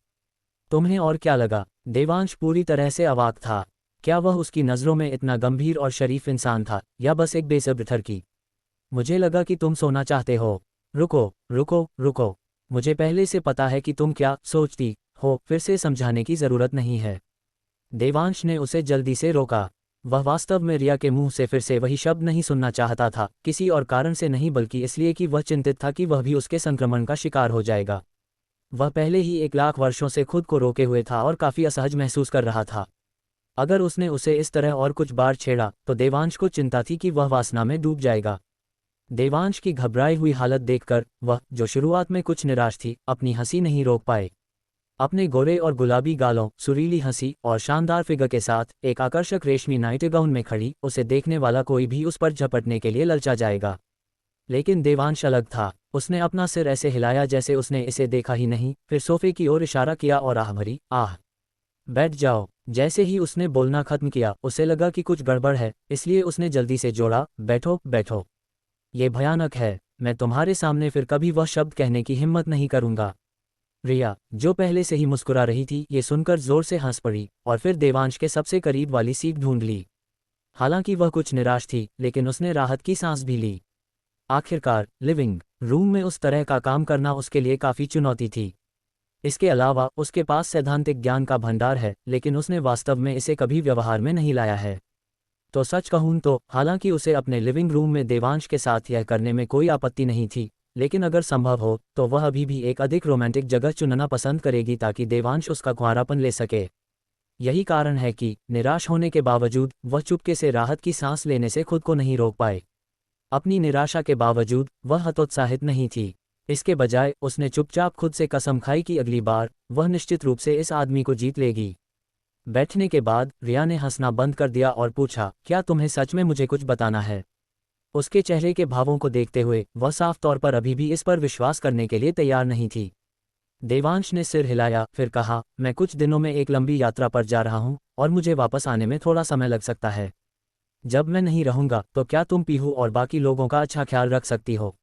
तुम्हें और क्या लगा? देवांश पूरी तरह से अवाक था। क्या वह उसकी नज़रों में इतना गंभीर और शरीफ इंसान था, या बस एक बेसब्र की? मुझे लगा कि तुम सोना चाहते हो। रुको रुको रुको, मुझे पहले से पता है कि तुम क्या सोचती हो, फिर से समझाने की ज़रूरत नहीं है। देवांश ने उसे जल्दी से रोका। वह वास्तव में रिया के मुंह से फिर से वही शब्द नहीं सुनना चाहता था, किसी और कारण से नहीं बल्कि इसलिए कि वह चिंतित था कि वह भी उसके संक्रमण का शिकार हो जाएगा। वह पहले ही 1,00,000 वर्षों से खुद को रोके हुए था और काफ़ी असहज महसूस कर रहा था। अगर उसने उसे इस तरह और कुछ बार छेड़ा तो देवांश को चिंता थी कि वह वासना में डूब जाएगा। देवांश की घबराई हुई हालत देखकर वह, जो शुरुआत में कुछ निराश थी, अपनी हंसी नहीं रोक पाए। अपने गोरे और गुलाबी गालों, सुरीली हंसी और शानदार फिगर के साथ एक आकर्षक रेशमी नाइटगाउन में खड़ी उसे देखने वाला कोई भी उस पर झपटने के लिए ललचा जाएगा। लेकिन देवांश अलग था। उसने अपना सिर ऐसे हिलाया जैसे उसने इसे देखा ही नहीं, फिर सोफे की ओर इशारा किया और आह भरी, आह, बैठ जाओ। जैसे ही उसने बोलना खत्म किया उसे लगा कि कुछ गड़बड़ है, इसलिए उसने जल्दी से जोड़ा, बैठो बैठो। ये भयानक है। मैं तुम्हारे सामने फिर कभी वह शब्द कहने की हिम्मत नहीं करूंगा। रिया, जो पहले से ही मुस्कुरा रही थी, ये सुनकर जोर से हंस पड़ी और फिर देवांश के सबसे करीब वाली सीट ढूंढ ली। हालांकि वह कुछ निराश थी, लेकिन उसने राहत की सांस भी ली। आखिरकार लिविंग रूम में उस तरह का काम करना उसके लिए काफ़ी चुनौती थी। इसके अलावा उसके पास सैद्धांतिक ज्ञान का भंडार है, लेकिन उसने वास्तव में इसे कभी व्यवहार में नहीं लाया है। तो सच कहूँ तो हालांकि उसे अपने लिविंग रूम में देवांश के साथ यह करने में कोई आपत्ति नहीं थी, लेकिन अगर संभव हो तो वह अभी भी एक अधिक रोमांटिक जगह चुनना पसंद करेगी ताकि देवांश उसका कुंवारापन ले सके। यही कारण है कि निराश होने के बावजूद वह चुपके से राहत की सांस लेने से खुद को नहीं रोक पाए। अपनी निराशा के बावजूद वह हतोत्साहित नहीं थी। इसके बजाय उसने चुपचाप खुद से कसम खाई कि अगली बार वह निश्चित रूप से इस आदमी को जीत लेगी। बैठने के बाद रिया ने हंसना बंद कर दिया और पूछा, क्या तुम्हें सच में मुझे कुछ बताना है? उसके चेहरे के भावों को देखते हुए वह साफ तौर पर अभी भी इस पर विश्वास करने के लिए तैयार नहीं थी। देवांश ने सिर हिलाया, फिर कहा, मैं कुछ दिनों में एक लंबी यात्रा पर जा रहा हूँ और मुझे वापस आने में थोड़ा समय लग सकता है। जब मैं नहीं रहूँगा तो क्या तुम पीहू और बाकी लोगों का अच्छा ख्याल रख सकती हो?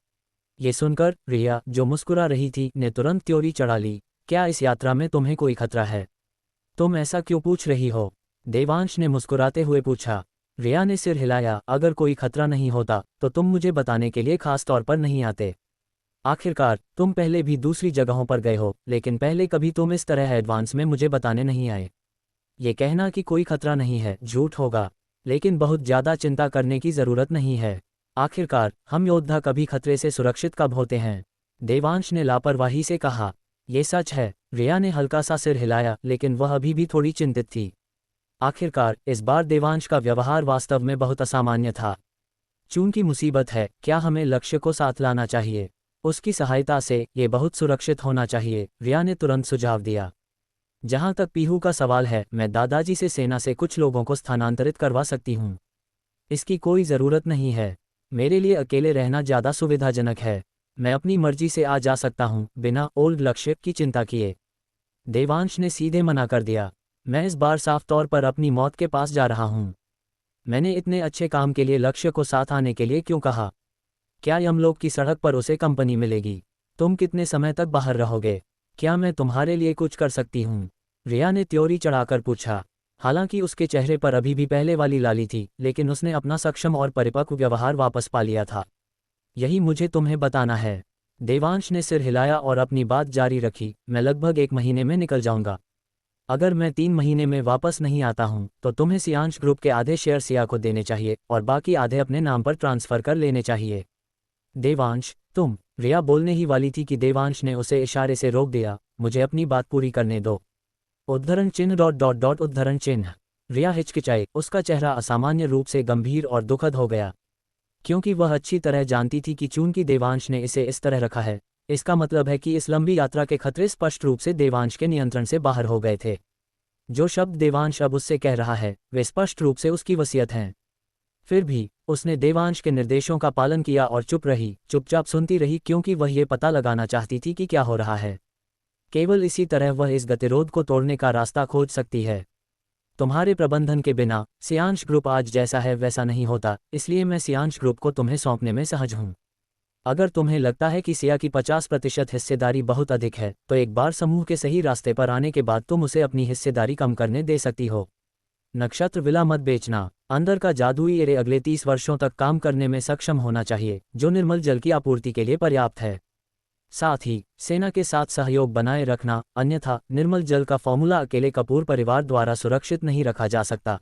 ये सुनकर रिया, जो मुस्कुरा रही थी, ने तुरंत त्योरी चढ़ा ली। क्या इस यात्रा में तुम्हें कोई खतरा है? तुम ऐसा क्यों पूछ रही हो? देवांश ने मुस्कुराते हुए पूछा। रिया ने सिर हिलाया, अगर कोई खतरा नहीं होता तो तुम मुझे बताने के लिए खास तौर पर नहीं आते। आखिरकार तुम पहले भी दूसरी जगहों पर गए हो, लेकिन पहले कभी तुम इस तरह एडवांस में मुझे बताने नहीं आए। ये कहना कि कोई खतरा नहीं है झूठ होगा, लेकिन बहुत ज़्यादा चिंता करने की ज़रूरत नहीं है। आखिरकार हम योद्धा कभी खतरे से सुरक्षित कब होते हैं? देवांश ने लापरवाही से कहा। ये सच है। रिया ने हल्का सा सिर हिलाया, लेकिन वह अभी भी थोड़ी चिंतित थी। आखिरकार इस बार देवांश का व्यवहार वास्तव में बहुत असामान्य था। चूंकि मुसीबत है, क्या हमें लक्ष्य को साथ लाना चाहिए? उसकी सहायता से ये बहुत सुरक्षित होना चाहिए, रिया ने तुरंत सुझाव दिया। जहां तक पीहू का सवाल है, मैं दादाजी से सेना से कुछ लोगों को स्थानांतरित करवा सकती हूँ। इसकी कोई ज़रूरत नहीं है। मेरे लिए अकेले रहना ज़्यादा सुविधाजनक है। मैं अपनी मर्जी से आ जा सकता हूँ, बिना ओल्ड लक्ष्य की चिंता किए। देवांश ने सीधे मना कर दिया। मैं इस बार साफ तौर पर अपनी मौत के पास जा रहा हूँ। मैंने इतने अच्छे काम के लिए लक्ष्य को साथ आने के लिए क्यों कहा? क्या यमलोक की सड़क पर उसे कंपनी मिलेगी? तुम कितने समय तक बाहर रहोगे? क्या मैं तुम्हारे लिए कुछ कर सकती हूँ? रिया ने त्योरी चढ़ाकर पूछा। हालांकि उसके चेहरे पर अभी भी पहले वाली लाली थी, लेकिन उसने अपना सक्षम और परिपक्व व्यवहार वापस पा लिया था। यही मुझे तुम्हें बताना है। देवांश ने सिर हिलाया और अपनी बात जारी रखी। मैं लगभग 1 महीने में निकल जाऊंगा। अगर मैं 3 महीने में वापस नहीं आता हूं, तो तुम्हें सियांश ग्रुप के आधे शेयर सिया को देने चाहिए और बाकी आधे अपने नाम पर ट्रांसफर कर लेने चाहिए। देवांश, तुम? रिया बोलने ही वाली थी कि देवांश ने उसे इशारे से रोक दिया। मुझे अपनी बात पूरी करने दो। उद्धरण चिन्ह डॉट डॉट डॉट उद्धरण चिन्ह। रिया हिचकिचाई, उसका चेहरा असामान्य रूप से गंभीर और दुखद हो गया, क्योंकि वह अच्छी तरह जानती थी कि चूंकि देवांश ने इसे इस तरह रखा है, इसका मतलब है कि इस लंबी यात्रा के खतरे स्पष्ट रूप से देवांश के नियंत्रण से बाहर हो गए थे। जो शब्द देवांश अब उससे कह रहा है, वे स्पष्ट रूप से उसकी वसीयत हैं। फिर भी उसने देवांश के निर्देशों का पालन किया और चुपचाप सुनती रही, क्योंकि वह ये पता लगाना चाहती थी कि क्या हो रहा है। केवल इसी तरह वह इस गतिरोध को तोड़ने का रास्ता खोज सकती है। तुम्हारे प्रबंधन के बिना सियांश ग्रुप आज जैसा है वैसा नहीं होता, इसलिए मैं सियांश ग्रुप को तुम्हें सौंपने में सहज हूँ। अगर तुम्हें लगता है कि सिया की 50% हिस्सेदारी बहुत अधिक है, तो एक बार समूह के सही रास्ते पर आने के बाद तुम उसे अपनी हिस्सेदारी कम करने दे सकती हो। नक्षत्र विला मत बेचना। अंदर का जादुई एरे अगले 30 वर्षों तक काम करने में सक्षम होना चाहिए, जो निर्मल जल की आपूर्ति के लिए पर्याप्त है। साथ ही सेना के साथ सहयोग बनाए रखना, अन्यथा निर्मल जल का फॉर्मूला अकेले कपूर परिवार द्वारा सुरक्षित नहीं रखा जा सकता।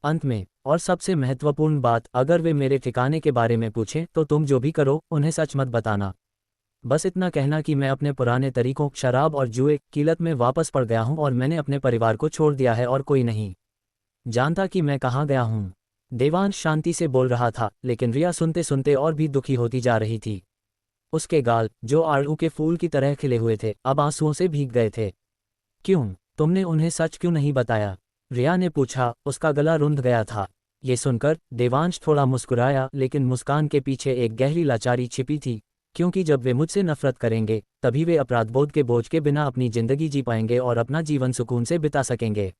अंत में और सबसे महत्वपूर्ण बात, अगर वे मेरे ठिकाने के बारे में पूछें तो तुम जो भी करो उन्हें सच मत बताना। बस इतना कहना कि मैं अपने पुराने तरीकों, शराब और जुए की लत में वापस पड़ गया हूं और मैंने अपने परिवार को छोड़ दिया है और कोई नहीं जानता कि मैं कहाँ गया हूँ। देवांश शांति से बोल रहा था, लेकिन रिया सुनते सुनते और भी दुखी होती जा रही थी। उसके गाल, जो आड़ू के फूल की तरह खिले हुए थे, अब आंसुओं से भीग गए थे। क्यों? तुमने उन्हें सच क्यों नहीं बताया? रिया ने पूछा। उसका गला रुंध गया था। ये सुनकर देवांश थोड़ा मुस्कुराया, लेकिन मुस्कान के पीछे एक गहरी लाचारी छिपी थी, क्योंकि जब वे मुझसे नफरत करेंगे तभी वे अपराधबोध के बोझ के बिना अपनी जिंदगी जी पाएंगे और अपना जीवन सुकून से बिता सकेंगे।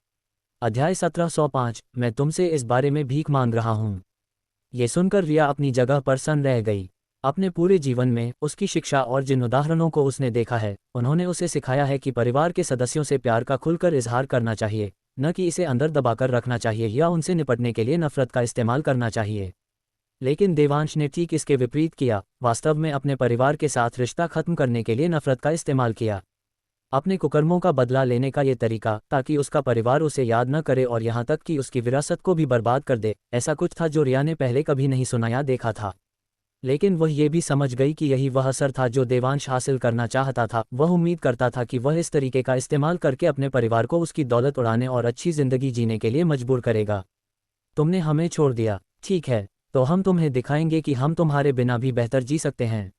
अध्याय 1705। मैं तुमसे इस बारे में भीख मांग रहा हूँ। ये सुनकर रिया अपनी जगह पर सन्न रह गई। अपने पूरे जीवन में उसकी शिक्षा और जिन उदाहरणों को उसने देखा है, उन्होंने उसे सिखाया है कि परिवार के सदस्यों से प्यार का खुलकर इजहार करना चाहिए, न कि इसे अंदर दबाकर रखना चाहिए या उनसे निपटने के लिए नफरत का इस्तेमाल करना चाहिए। लेकिन देवांश ने ठीक इसके विपरीत किया, वास्तव में अपने परिवार के साथ रिश्ता खत्म करने के लिए नफरत का इस्तेमाल किया। अपने कुकर्मों का बदला लेने का ये तरीका, ताकि उसका परिवार उसे याद न करे और यहाँ तक कि उसकी विरासत को भी बर्बाद कर दे, ऐसा कुछ था जो रिया ने पहले कभी नहीं सुना या देखा था। लेकिन वह ये भी समझ गई कि यही वह असर था जो देवांश हासिल करना चाहता था। वह उम्मीद करता था कि वह इस तरीके का इस्तेमाल करके अपने परिवार को उसकी दौलत उड़ाने और अच्छी जिंदगी जीने के लिए मजबूर करेगा। तुमने हमें छोड़ दिया, ठीक है, तो हम तुम्हें दिखाएंगे कि हम तुम्हारे बिना भी बेहतर जी सकते हैं।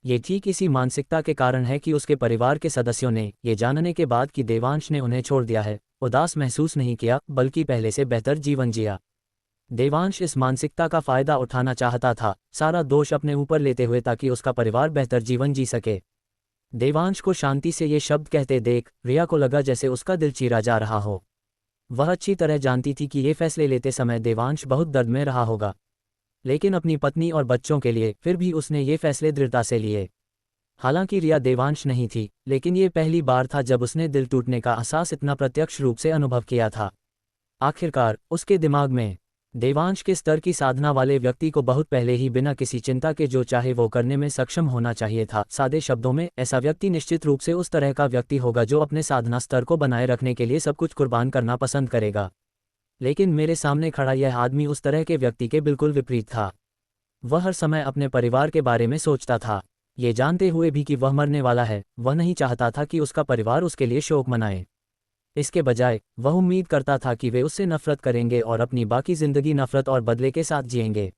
ये ठीक इसी मानसिकता के कारण है कि उसके परिवार के सदस्यों ने, ये जानने के बाद कि देवांश ने उन्हें छोड़ दिया है, उदास महसूस नहीं किया, बल्कि पहले से बेहतर जीवन जिया। देवांश इस मानसिकता का फायदा उठाना चाहता था, सारा दोष अपने ऊपर लेते हुए, ताकि उसका परिवार बेहतर जीवन जी सके। देवांश को शांति से ये शब्द कहते देख रिया को लगा जैसे उसका दिल चीरा जा रहा हो। वह अच्छी तरह जानती थी कि ये फैसले लेते समय देवांश बहुत दर्द में रहा होगा, लेकिन अपनी पत्नी और बच्चों के लिए फिर भी उसने ये फैसले दृढ़ता से लिए। हालांकि रिया देवांश नहीं थी, लेकिन ये पहली बार था जब उसने दिल टूटने का एहसास इतना प्रत्यक्ष रूप से अनुभव किया था। आखिरकार उसके दिमाग में देवांश के स्तर की साधना वाले व्यक्ति को बहुत पहले ही बिना किसी चिंता के जो चाहे वो करने में सक्षम होना चाहिए था। सादे शब्दों में, ऐसा व्यक्ति निश्चित रूप से उस तरह का व्यक्ति होगा जो अपने साधना स्तर को बनाए रखने के लिए सब कुछ कुर्बान करना पसंद करेगा। लेकिन मेरे सामने खड़ा यह आदमी उस तरह के व्यक्ति के बिल्कुल विपरीत था। वह हर समय अपने परिवार के बारे में सोचता था, ये जानते हुए भी कि वह मरने वाला है। वह नहीं चाहता था कि उसका परिवार उसके लिए शोक मनाए। इसके बजाय वह उम्मीद करता था कि वे उससे नफरत करेंगे और अपनी बाकी जिंदगी नफरत और बदले के साथ जिएंगे।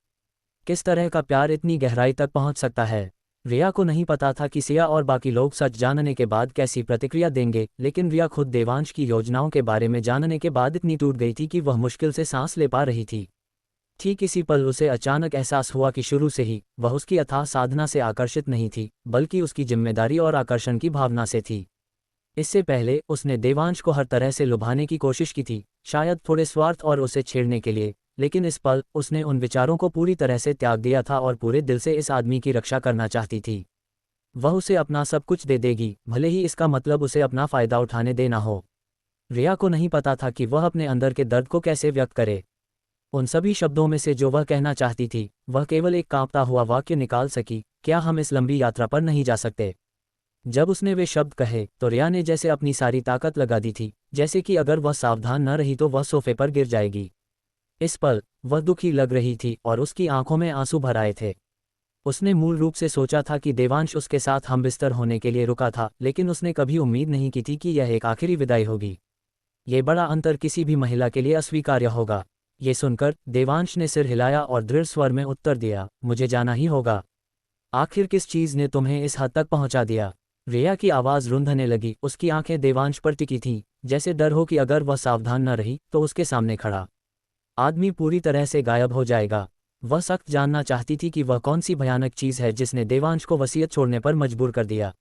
किस तरह का प्यार इतनी गहराई तक पहुंच सकता है? रिया को नहीं पता था कि सिया और बाकी लोग सच जानने के बाद कैसी प्रतिक्रिया देंगे, लेकिन रिया खुद देवांश की योजनाओं के बारे में जानने के बाद इतनी टूट गई थी कि वह मुश्किल से सांस ले पा रही थी। ठीक इसी पल उसे अचानक एहसास हुआ कि शुरू से ही वह उसकी अथाह साधना से आकर्षित नहीं थी, बल्कि उसकी जिम्मेदारी और आकर्षण की भावना से थी। इससे पहले उसने देवांश को हर तरह से लुभाने की कोशिश की थी, शायद थोड़े स्वार्थ और उसे छेड़ने के लिए, लेकिन इस पल उसने उन विचारों को पूरी तरह से त्याग दिया था और पूरे दिल से इस आदमी की रक्षा करना चाहती थी। वह उसे अपना सब कुछ दे देगी, भले ही इसका मतलब उसे अपना फायदा उठाने देना हो। रिया को नहीं पता था कि वह अपने अंदर के दर्द को कैसे व्यक्त करे। उन सभी शब्दों में से जो वह कहना चाहती थी, वह केवल एक कांपता हुआ वाक्य निकाल सकी, क्या हम इस लंबी यात्रा पर नहीं जा सकते? जब उसने वे शब्द कहे तो रिया ने जैसे अपनी सारी ताकत लगा दी थी, जैसे कि अगर वह सावधान न रही तो वह सोफे पर गिर जाएगी। इस पल वह दुखी लग रही थी और उसकी आंखों में आंसू भर आए थे। उसने मूल रूप से सोचा था कि देवांश उसके साथ हमबिस्तर होने के लिए रुका था, लेकिन उसने कभी उम्मीद नहीं की थी कि यह एक आखिरी विदाई होगी। ये बड़ा अंतर किसी भी महिला के लिए अस्वीकार्य होगा। ये सुनकर देवांश ने सिर हिलाया और दृढ़ स्वर में उत्तर दिया, मुझे जाना ही होगा। आखिर किस चीज़ ने तुम्हें इस हद तक पहुंचा दिया? रिया की आवाज़ रुंधने लगी, उसकी आंखें देवांश पर टिकी थीं, जैसे डर हो कि अगर वह सावधान न रही तो उसके सामने खड़ा आदमी पूरी तरह से गायब हो जाएगा। वह सख्त जानना चाहती थी कि वह कौन सी भयानक चीज़ है जिसने देवांश को वसीयत छोड़ने पर मजबूर कर दिया।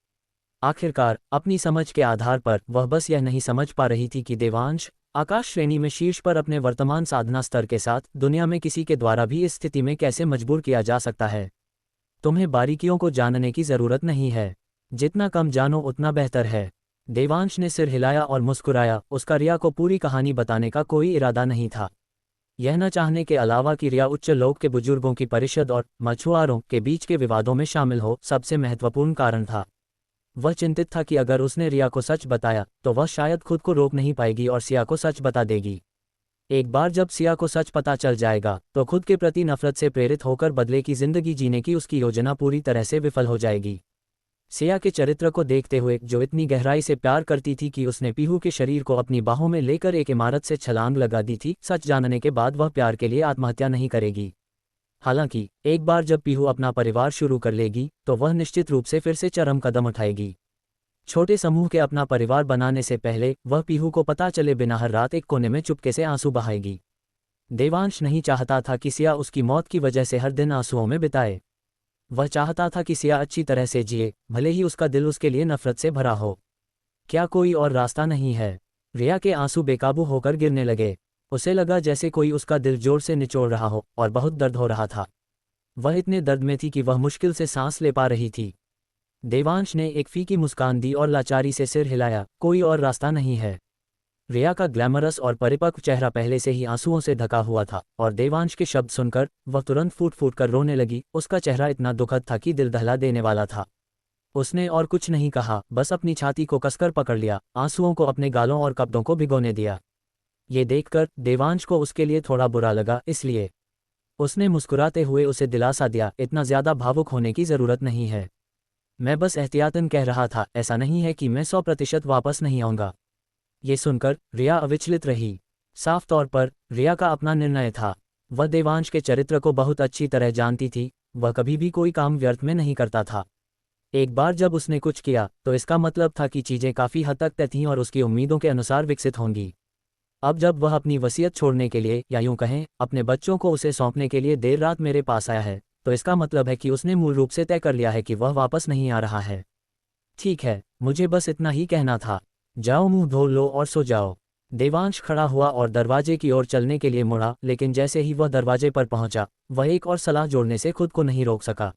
आखिरकार अपनी समझ के आधार पर वह बस यह नहीं समझ पा रही थी कि देवांश आकाश श्रेणी में शीर्ष पर अपने वर्तमान साधना स्तर के साथ दुनिया में किसी के द्वारा भी इस स्थिति में कैसे मजबूर किया जा सकता है। तुम्हें बारीकियों को जानने की ज़रूरत नहीं है, जितना कम जानो उतना बेहतर है। देवांश ने सिर हिलाया और मुस्कुराया। उसका रिया को पूरी कहानी बताने का कोई इरादा नहीं था। यह न चाहने के अलावा कि रिया उच्च लोक के बुजुर्गों की परिषद और मछुआरों के बीच के विवादों में शामिल हो, सबसे महत्वपूर्ण कारण था। वह चिंतित था कि अगर उसने रिया को सच बताया तो वह शायद खुद को रोक नहीं पाएगी और सिया को सच बता देगी। एक बार जब सिया को सच पता चल जाएगा तो खुद के प्रति नफरत से प्रेरित होकर बदले की जिंदगी जीने की उसकी योजना पूरी तरह से विफल हो जाएगी। सिया के चरित्र को देखते हुए, जो इतनी गहराई से प्यार करती थी कि उसने पीहू के शरीर को अपनी बाहों में लेकर एक इमारत से छलांग लगा दी थी, सच जानने के बाद वह प्यार के लिए आत्महत्या नहीं करेगी। हालांकि एक बार जब पीहू अपना परिवार शुरू कर लेगी तो वह निश्चित रूप से फिर से चरम कदम उठाएगी। छोटे समूह के अपना परिवार बनाने से पहले वह पीहू को पता चले बिना हर रात एक कोने में चुपके से आंसू बहाएगी। देवांश नहीं चाहता था कि सिया उसकी मौत की वजह से हर दिन आंसुओं में बिताए। वह चाहता था कि सिया अच्छी तरह से जिए, भले ही उसका दिल उसके लिए नफरत से भरा हो। क्या कोई और रास्ता नहीं है? रिया के आंसू बेकाबू होकर गिरने लगे। उसे लगा जैसे कोई उसका दिल जोर से निचोड़ रहा हो और बहुत दर्द हो रहा था। वह इतने दर्द में थी कि वह मुश्किल से सांस ले पा रही थी। देवांश ने एक फीकी मुस्कान दी और लाचारी से सिर हिलाया, कोई और रास्ता नहीं है। रिया का ग्लैमरस और परिपक्व चेहरा पहले से ही आंसुओं से ढका हुआ था और देवांश के शब्द सुनकर वह तुरंत फूट फूट कर रोने लगी। उसका चेहरा इतना दुखद था कि दिल दहला देने वाला था। उसने और कुछ नहीं कहा, बस अपनी छाती को कसकर पकड़ लिया, आंसुओं को अपने गालों और कपड़ों को भिगोने दिया। ये देखकर देवांश को उसके लिए थोड़ा बुरा लगा, इसलिए उसने मुस्कुराते हुए उसे दिलासा दिया, इतना ज्यादा भावुक होने की जरूरत नहीं है। मैं बस एहतियातन कह रहा था, ऐसा नहीं है कि मैं 100% वापस नहीं आऊंगा। ये सुनकर रिया अविचलित रही। साफ तौर पर रिया का अपना निर्णय था। वह देवांश के चरित्र को बहुत अच्छी तरह जानती थी। वह कभी भी कोई काम व्यर्थ में नहीं करता था। एक बार जब उसने कुछ किया तो इसका मतलब था कि चीजें काफी हद तक तय थीं और उसकी उम्मीदों के अनुसार विकसित होंगी। अब जब वह अपनी वसीयत छोड़ने के लिए, या यूं कहें अपने बच्चों को उसे सौंपने के लिए देर रात मेरे पास आया है, तो इसका मतलब है कि उसने मूल रूप से तय कर लिया है कि वह वापस नहीं आ रहा है। ठीक है, मुझे बस इतना ही कहना था। जाओ, मुंह धो लो और सो जाओ। देवांश खड़ा हुआ और दरवाजे की ओर चलने के लिए मुड़ा, लेकिन जैसे ही वह दरवाजे पर पहुंचा, वह एक और सलाह जोड़ने से खुद को नहीं रोक सका।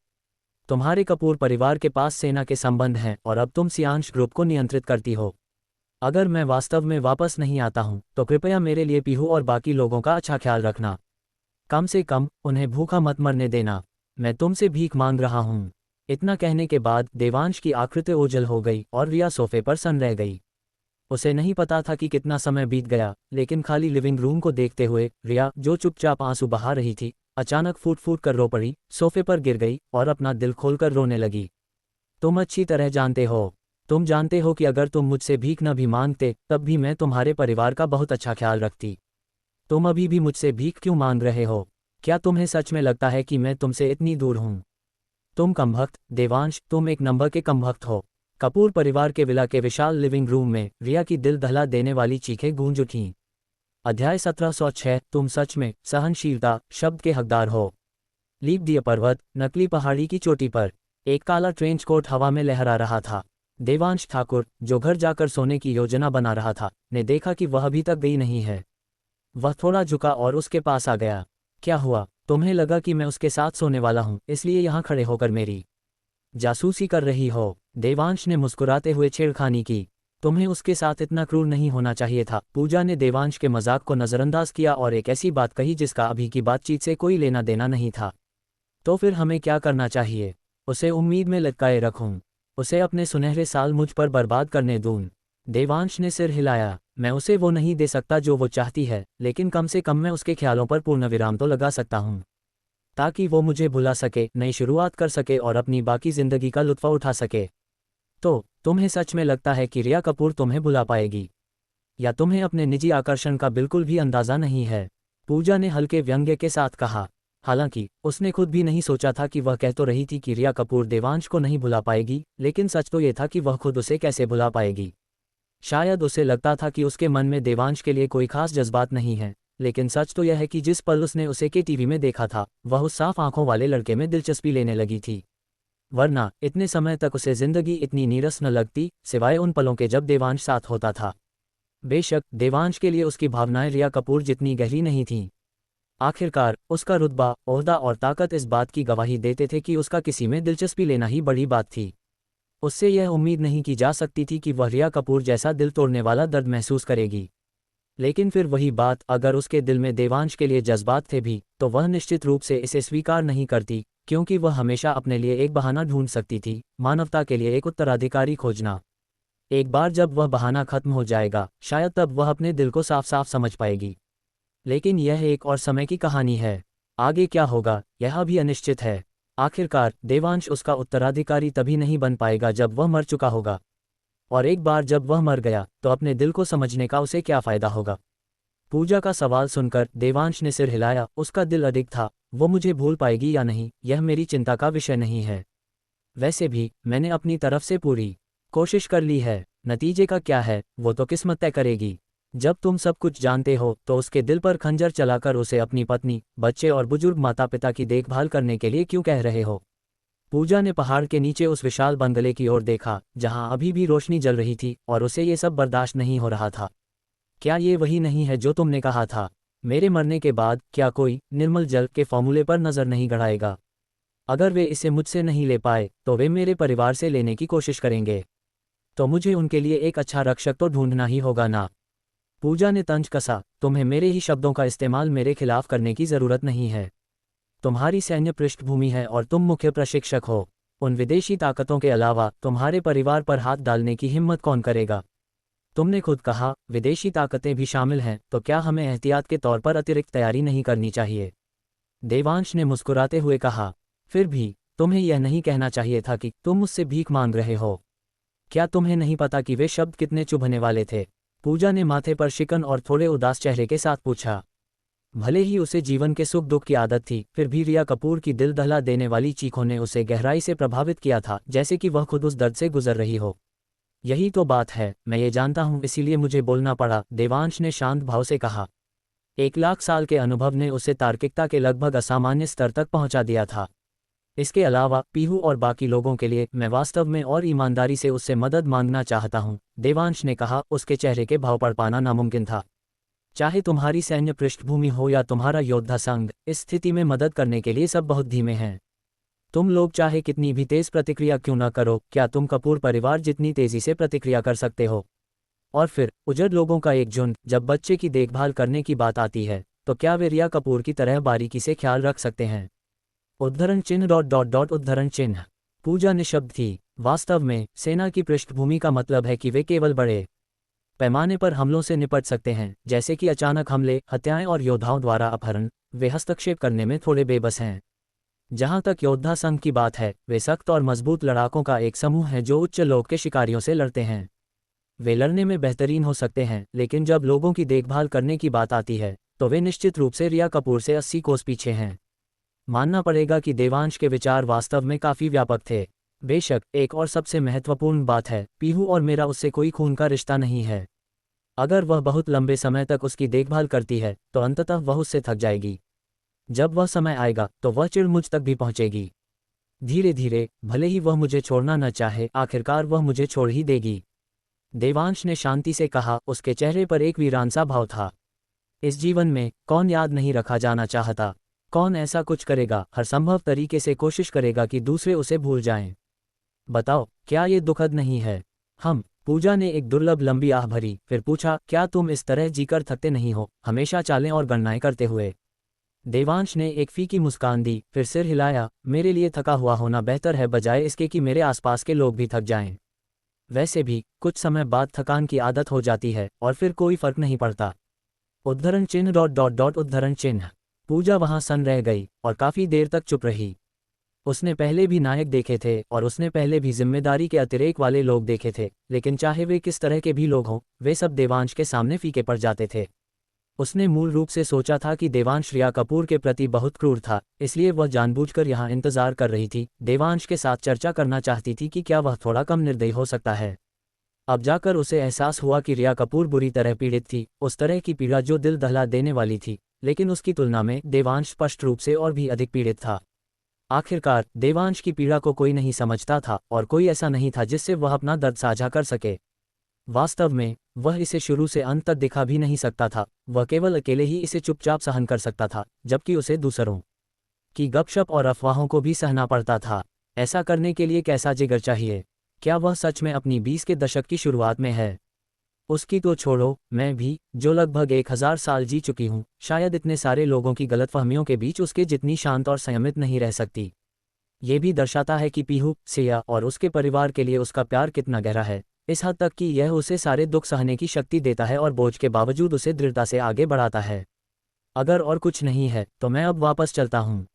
तुम्हारे कपूर परिवार के पास सेना के संबंध हैं और अब तुम सियांश ग्रुप को नियंत्रित करती हो। अगर मैं वास्तव में वापस नहीं आता हूं तो कृपया मेरे लिए पीहू और बाकी लोगों का अच्छा ख्याल रखना। कम से कम उन्हें भूखा मत मरने देना। मैं तुमसे भीख मांग रहा हूं। इतना कहने के बाद देवांश की आकृति ओझल हो गई और रिया सोफे पर सन रह गई। उसे नहीं पता था कि कितना समय बीत गया, लेकिन खाली लिविंग रूम को देखते हुए रिया, जो चुपचाप आंसू बहा रही थी, अचानक फूट फूट कर रो पड़ी, सोफे पर गिर गई और अपना दिल खोलकर रोने लगी। तुम अच्छी तरह जानते हो, तुम जानते हो कि अगर तुम मुझसे भीख न भी मांगते तब भी मैं तुम्हारे परिवार का बहुत अच्छा ख्याल रखती। तुम अभी भी मुझसे भीख क्यों मांग रहे हो? क्या तुम्हें सच में लगता है कि मैं तुमसे इतनी दूर हूं? तुम कमबख्त, देवांश, तुम एक नंबर के कमबख्त हो। कपूर परिवार के विला के विशाल लिविंग रूम में रिया की दिल दहला देने वाली चीखें गूंज उठीं। अध्याय 1706। तुम सच में सहनशीलता शब्द के हकदार हो। लीप दिए पर्वत, नकली पहाड़ी की चोटी पर एक काला ट्रेंच कोट हवा में लहरा रहा था। देवांश ठाकुर, जो घर जाकर सोने की योजना बना रहा था, ने देखा कि वह अभी तक गई नहीं है। वह थोड़ा झुका और उसके पास आ गया। क्या हुआ? तुम्हें लगा कि मैं उसके साथ सोने वाला हूं, इसलिए यहां खड़े होकर मेरी जासूसी कर रही हो? देवांश ने मुस्कुराते हुए छेड़खानी की। तुम्हें उसके साथ इतना क्रूर नहीं होना चाहिए था। पूजा ने देवांश के मजाक को नजरअंदाज किया और एक ऐसी बात कही जिसका अभी की बातचीत से कोई लेना देना नहीं था। तो फिर हमें क्या करना चाहिए? उसे उम्मीद में लटकाए रखूं? उसे अपने सुनहरे साल मुझ पर बर्बाद करने दूं? देवांश ने सिर हिलाया। मैं उसे वो नहीं दे सकता जो वो चाहती है, लेकिन कम से कम मैं उसके ख्यालों पर पूर्ण विराम तो लगा सकता हूं, ताकि वो मुझे भुला सके, नई शुरुआत कर सके और अपनी बाकी जिंदगी का लुत्फ़ उठा सके। तो तुम्हें सच में लगता है कि रिया कपूर तुम्हें भुला पाएगी? या तुम्हें अपने निजी आकर्षण का बिल्कुल भी अंदाजा नहीं है? पूजा ने हल्के व्यंग्य के साथ कहा। हालांकि उसने खुद भी नहीं सोचा था कि वह कह तो रही थी कि रिया कपूर देवांश को नहीं भुला पाएगी, लेकिन सच तो ये था कि वह खुद उसे कैसे भुला पाएगी। शायद उसे लगता था कि उसके मन में देवांश के लिए कोई खास जज्बात नहीं है, लेकिन सच तो यह है कि जिस पल उसने उसे के टीवी में देखा था, वह उस साफ आंखों वाले लड़के में दिलचस्पी लेने लगी थी। वरना इतने समय तक उसे जिंदगी इतनी नीरस न लगती, सिवाय उन पलों के जब देवांश साथ होता था। बेशक देवांश के लिए उसकी भावनाएं रिया कपूर जितनी गहरी नहीं थीं। आखिरकार उसका रुतबा, ओहदा और ताकत इस बात की गवाही देते थे कि उसका किसी में दिलचस्पी लेना ही बड़ी बात थी। उससे यह उम्मीद नहीं की जा सकती थी कि वह रिया कपूर जैसा दिल तोड़ने वाला दर्द महसूस करेगी। लेकिन फिर वही बात, अगर उसके दिल में देवांश के लिए जज्बात थे भी, तो वह निश्चित रूप से इसे स्वीकार नहीं करती, क्योंकि वह हमेशा अपने लिए एक बहाना ढूंढ सकती थी, मानवता के लिए एक उत्तराधिकारी खोजना। एक बार जब वह बहाना खत्म हो जाएगा, शायद तब वह अपने दिल को साफ साफ समझ पाएगी। लेकिन यह एक और समय की कहानी है। आगे क्या होगा, यह भी अनिश्चित है। आखिरकार देवांश उसका उत्तराधिकारी तभी नहीं बन पाएगा जब वह मर चुका होगा। और एक बार जब वह मर गया, तो अपने दिल को समझने का उसे क्या फ़ायदा होगा? पूजा का सवाल सुनकर देवांश ने सिर हिलाया। उसका दिल अडिग था। वो मुझे भूल पाएगी या नहीं, यह मेरी चिंता का विषय नहीं है। वैसे भी मैंने अपनी तरफ से पूरी कोशिश कर ली है। नतीजे का क्या है, वो तो किस्मत तय करेगी। जब तुम सब कुछ जानते हो, तो उसके दिल पर खंजर चलाकर उसे अपनी पत्नी, बच्चे और बुजुर्ग माता पिता की देखभाल करने के लिए क्यों कह रहे हो? पूजा ने पहाड़ के नीचे उस विशाल बंगले की ओर देखा, जहां अभी भी रोशनी जल रही थी, और उसे ये सब बर्दाश्त नहीं हो रहा था। क्या ये वही नहीं है जो तुमने कहा था? मेरे मरने के बाद क्या कोई निर्मल जल के फॉर्मूले पर नजर नहीं गड़ाएगा? अगर वे इसे मुझसे नहीं ले पाए तो वे मेरे परिवार से लेने की कोशिश करेंगे। तो मुझे उनके लिए एक अच्छा रक्षक तो ढूंढना ही होगा ना। पूजा ने तंज कसा, तुम्हें मेरे ही शब्दों का इस्तेमाल मेरे खिलाफ करने की ज़रूरत नहीं है। तुम्हारी सैन्य पृष्ठभूमि है और तुम मुख्य प्रशिक्षक हो। उन विदेशी ताकतों के अलावा तुम्हारे परिवार पर हाथ डालने की हिम्मत कौन करेगा? तुमने खुद कहा विदेशी ताकतें भी शामिल हैं, तो क्या हमें एहतियात के तौर पर अतिरिक्त तैयारी नहीं करनी चाहिए? देवांश ने मुस्कुराते हुए कहा, फिर भी तुम्हें यह नहीं कहना चाहिए था कि तुम मुझसे भीख मांग रहे हो। क्या तुम्हें नहीं पता कि वे शब्द कितने चुभने वाले थे? पूजा ने माथे पर शिकन और थोड़े उदास चेहरे के साथ पूछा। भले ही उसे जीवन के सुख दुख की आदत थी, फिर भी रिया कपूर की दिल दहला देने वाली चीखों ने उसे गहराई से प्रभावित किया था, जैसे कि वह खुद उस दर्द से गुजर रही हो। यही तो बात है, मैं ये जानता हूँ, इसीलिए मुझे बोलना पड़ा, देवांश ने शांत भाव से कहा। 1 लाख साल के अनुभव ने उसे तार्किकता के लगभग असामान्य स्तर तक पहुंचा दिया था। इसके अलावा पीहू और बाकी लोगों के लिए मैं वास्तव में और ईमानदारी से उससे मदद मांगना चाहता हूं, देवांश ने कहा। उसके चेहरे के भाव पढ़ पाना नामुमकिन था। चाहे तुम्हारी सैन्य पृष्ठभूमि हो या तुम्हारा योद्धा संघ, इस स्थिति में मदद करने के लिए सब बहुत धीमे हैं। तुम लोग चाहे कितनी भी तेज प्रतिक्रिया क्यों न करो, क्या तुम कपूर परिवार जितनी तेजी से प्रतिक्रिया कर सकते हो? और फिर उजड़ लोगों का एक झुंड, जब बच्चे की देखभाल करने की बात आती है, तो क्या वे रिया कपूर की तरह बारीकी से ख्याल रख सकते हैं? उद्धरण चिन्ह उद्धरण चिन्ह। पूजा निशब्द थी। वास्तव में सेना की पृष्ठभूमि का मतलब है कि वे केवल बड़े पैमाने पर हमलों से निपट सकते हैं, जैसे कि अचानक हमले, हत्याएं और योद्धाओं द्वारा अपहरण। वे हस्तक्षेप करने में थोड़े बेबस हैं। जहां तक योद्धा संघ की बात है, वे सख्त और मजबूत लड़ाकों का एक समूह है जो उच्च लोक के शिकारियों से लड़ते हैं। वे लड़ने में बेहतरीन हो सकते हैं, लेकिन जब लोगों की देखभाल करने की बात आती है, तो वे निश्चित रूप से रिया कपूर से 80 कोस पीछे हैं। मानना पड़ेगा कि देवांश के विचार वास्तव में काफ़ी व्यापक थे। बेशक एक और सबसे महत्वपूर्ण बात है, पीहू और मेरा उससे कोई खून का रिश्ता नहीं है। अगर वह बहुत लंबे समय तक उसकी देखभाल करती है, तो अंततः वह उससे थक जाएगी। जब वह समय आएगा तो वह चिढ़ मुझ तक भी पहुंचेगी। धीरे धीरे, भले ही वह मुझे छोड़ना न चाहे, आखिरकार वह मुझे छोड़ ही देगी। देवांश ने शांति से कहा, उसके चेहरे पर एक वीरान सा भाव था। इस जीवन में कौन याद नहीं रखा जाना चाहता? कौन ऐसा कुछ करेगा, हर संभव तरीके से कोशिश करेगा कि दूसरे उसे भूल जाएं? बताओ, क्या ये दुखद नहीं है? पूजा ने एक दुर्लभ लंबी आह भरी, फिर पूछा, क्या तुम इस तरह जीकर थकते नहीं हो, हमेशा चालें और गणनाएं करते हुए? देवांश ने एक फीकी मुस्कान दी, फिर सिर हिलाया। मेरे लिए थका हुआ होना बेहतर है, बजाय इसके कि मेरे आसपास के लोग भी थक जाएं। वैसे भी कुछ समय बाद थकान की आदत हो जाती है और फिर कोई फर्क नहीं पड़ता। उद्धरण चिन्ह उद्धरण चिन्ह। पूजा वहां सन रह गई और काफी देर तक चुप रही। उसने पहले भी नायक देखे थे और उसने पहले भी जिम्मेदारी के अतिरेक वाले लोग देखे थे, लेकिन चाहे वे किस तरह के भी लोग हों, वे सब देवांश के सामने फीके पड़ जाते थे। उसने मूल रूप से सोचा था कि देवांश रिया कपूर के प्रति बहुत क्रूर था, इसलिए वह जानबूझकर यहाँ इंतजार कर रही थी, देवांश के साथ चर्चा करना चाहती थी कि क्या वह थोड़ा कम निर्दयी हो सकता है। अब जाकर उसे एहसास हुआ कि रिया कपूर बुरी तरह पीड़ित थी, उस तरह की पीड़ा जो दिल दहला देने वाली थी, लेकिन उसकी तुलना में देवांश स्पष्ट रूप से और भी अधिक पीड़ित था। आखिरकार देवांश की पीड़ा को कोई नहीं समझता था और कोई ऐसा नहीं था जिससे वह अपना दर्द साझा कर सके। वास्तव में वह इसे शुरू से अंत तक दिखा भी नहीं सकता था, वह केवल अकेले ही इसे चुपचाप सहन कर सकता था, जबकि उसे दूसरों की गपशप और अफवाहों को भी सहना पड़ता था। ऐसा करने के लिए कैसा जिगर चाहिए? क्या वह सच में अपनी 20 के दशक की शुरुआत में है? उसकी तो छोड़ो, मैं भी, जो लगभग 1000 साल जी चुकी हूँ, शायद इतने सारे लोगों की गलतफहमियों के बीच उसके जितनी शांत और संयमित नहीं रह सकती। ये भी दर्शाता है कि पीहू, सिया और उसके परिवार के लिए उसका प्यार कितना गहरा है, इस हद तक कि यह उसे सारे दुख सहने की शक्ति देता है और बोझ के बावजूद उसे दृढ़ता से आगे बढ़ाता है। अगर और कुछ नहीं है तो मैं अब वापस चलता हूँ।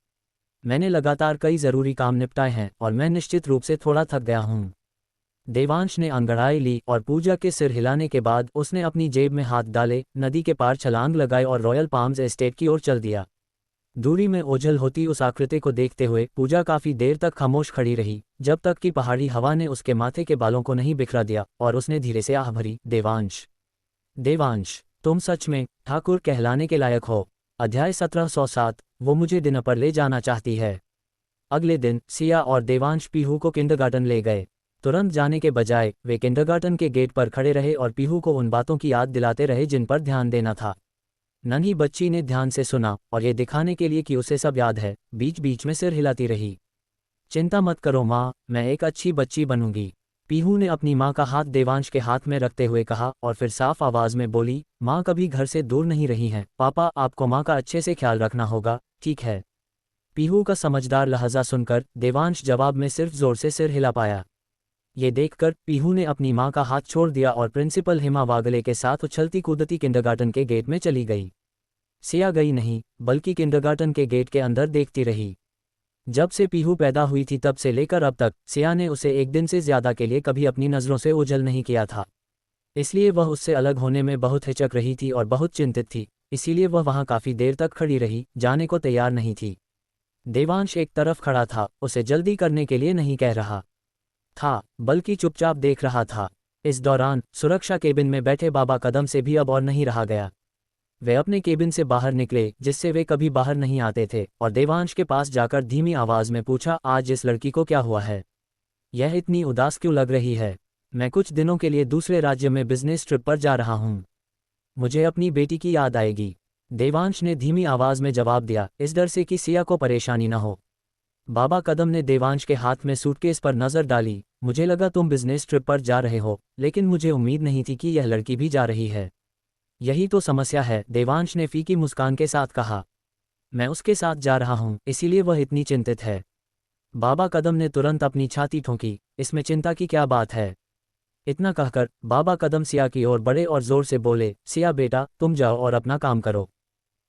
मैंने लगातार कई ज़रूरी काम निपटाए हैं और मैं निश्चित रूप से थोड़ा थक गया हूँ। देवांश ने अंगड़ाई ली और पूजा के सिर हिलाने के बाद उसने अपनी जेब में हाथ डाले, नदी के पार छलांग लगाई और रॉयल पाम्स एस्टेट की ओर चल दिया। दूरी में ओझल होती उस आकृति को देखते हुए पूजा काफी देर तक खामोश खड़ी रही, जब तक कि पहाड़ी हवा ने उसके माथे के बालों को नहीं बिखरा दिया और उसने धीरे से आह भरी, देवांश, देवांश, तुम सच में ठाकुर कहलाने के लायक हो। अध्याय 1707। वो मुझे डिनर पर ले जाना चाहती है। अगले दिन सिया और देवांश पीहू को किंडरगार्टन ले गए। तुरंत जाने के बजाय वे किंडरगार्टन के गेट पर खड़े रहे और पीहू को उन बातों की याद दिलाते रहे जिन पर ध्यान देना था। नन्ही बच्ची ने ध्यान से सुना और ये दिखाने के लिए कि उसे सब याद है, बीच बीच में सिर हिलाती रही। चिंता मत करो माँ, मैं एक अच्छी बच्ची बनूंगी। पीहू ने अपनी माँ का हाथ देवांश के हाथ में रखते हुए कहा और फिर साफ आवाज में बोली, माँ कभी घर से दूर नहीं रही हैं, पापा आपको माँ का अच्छे से ख्याल रखना होगा, ठीक है। पीहू का समझदार लहजा सुनकर देवांश जवाब में सिर्फ जोर से सिर हिला पाया। ये देखकर पीहू ने अपनी माँ का हाथ छोड़ दिया और प्रिंसिपल हिमा वागले के साथ उछलती कूदती किंडरगार्टन के गेट में चली गई। सिया गई नहीं, बल्कि किंडरगार्टन के गेट के अंदर देखती रही। जब से पीहू पैदा हुई थी तब से लेकर अब तक सिया ने उसे एक दिन से ज्यादा के लिए कभी अपनी नज़रों से ओझल नहीं किया था। इसलिए वह उससे अलग होने में बहुत हिचक रही थी और बहुत चिंतित थी, इसीलिए वह वहां काफी देर तक खड़ी रही, जाने को तैयार नहीं थी। देवांश एक तरफ खड़ा था, उसे जल्दी करने के लिए नहीं कह रहा था, बल्कि चुपचाप देख रहा था। इस दौरान सुरक्षा केबिन में बैठे बाबा कदम से भी अब और नहीं रहा गया। वे अपने केबिन से बाहर निकले, जिससे वे कभी बाहर नहीं आते थे, और देवांश के पास जाकर धीमी आवाज में पूछा, आज इस लड़की को क्या हुआ है? यह इतनी उदास क्यों लग रही है? मैं कुछ दिनों के लिए दूसरे राज्य में बिजनेस ट्रिप पर जा रहा हूँ। मुझे अपनी बेटी की याद आएगी। देवांश ने धीमी आवाज में जवाब दिया, इस डर से कि सिया को परेशानी न हो। बाबा कदम ने देवांश के हाथ में सूटकेस पर नजर डाली। मुझे लगा तुम बिजनेस ट्रिप पर जा रहे हो, लेकिन मुझे उम्मीद नहीं थी कि यह लड़की भी जा रही है। यही तो समस्या है, देवांश ने फीकी मुस्कान के साथ कहा। मैं उसके साथ जा रहा हूँ, इसीलिए वह इतनी चिंतित है। बाबा कदम ने तुरंत अपनी छाती ठोंकी, इसमें चिंता की क्या बात है? इतना कहकर बाबा कदम सिया की ओर बढ़े और जोर से बोले, सिया बेटा, तुम जाओ और अपना काम करो।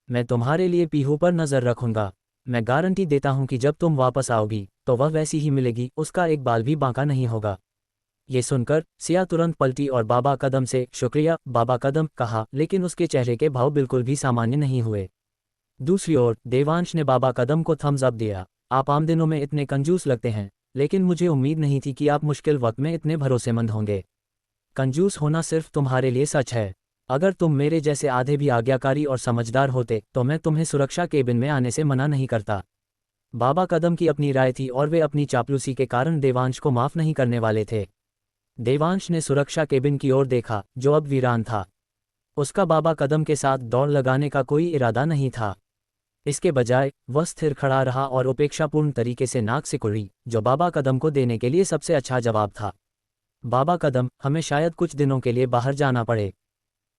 मैं तुम्हारे लिए पीहू पर नजर रखूंगा। मैं गारंटी देता हूं कि जब तुम वापस आओगी तो वह वैसी ही मिलेगी, उसका एक बाल भी बांका नहीं होगा। ये सुनकर सिया तुरंत पलटी और बाबा कदम से शुक्रिया बाबा कदम कहा, लेकिन उसके चेहरे के भाव बिल्कुल भी सामान्य नहीं हुए। दूसरी ओर देवांश ने बाबा कदम को थम्स अप दिया। आप आम दिनों में इतने कंजूस लगते हैं, लेकिन मुझे उम्मीद नहीं थी कि आप मुश्किल वक्त में इतने भरोसेमंद होंगे। कंजूस होना सिर्फ तुम्हारे लिए सच है। अगर तुम मेरे जैसे आधे भी आज्ञाकारी और समझदार होते तो मैं तुम्हें सुरक्षा केबिन में आने से मना नहीं करता। बाबा कदम की अपनी राय थी और वे अपनी चापलूसी के कारण देवांश को माफ नहीं करने वाले थे। देवांश ने सुरक्षा केबिन की ओर देखा, जो अब वीरान था। उसका बाबा कदम के साथ दौड़ लगाने का कोई इरादा नहीं था। इसके बजाय वह स्थिर खड़ा रहा और उपेक्षापूर्ण तरीके से नाक सिकुड़ी, जो बाबा कदम को देने के लिए सबसे अच्छा जवाब था। बाबा कदम, हमें शायद कुछ दिनों के लिए बाहर जाना पड़े।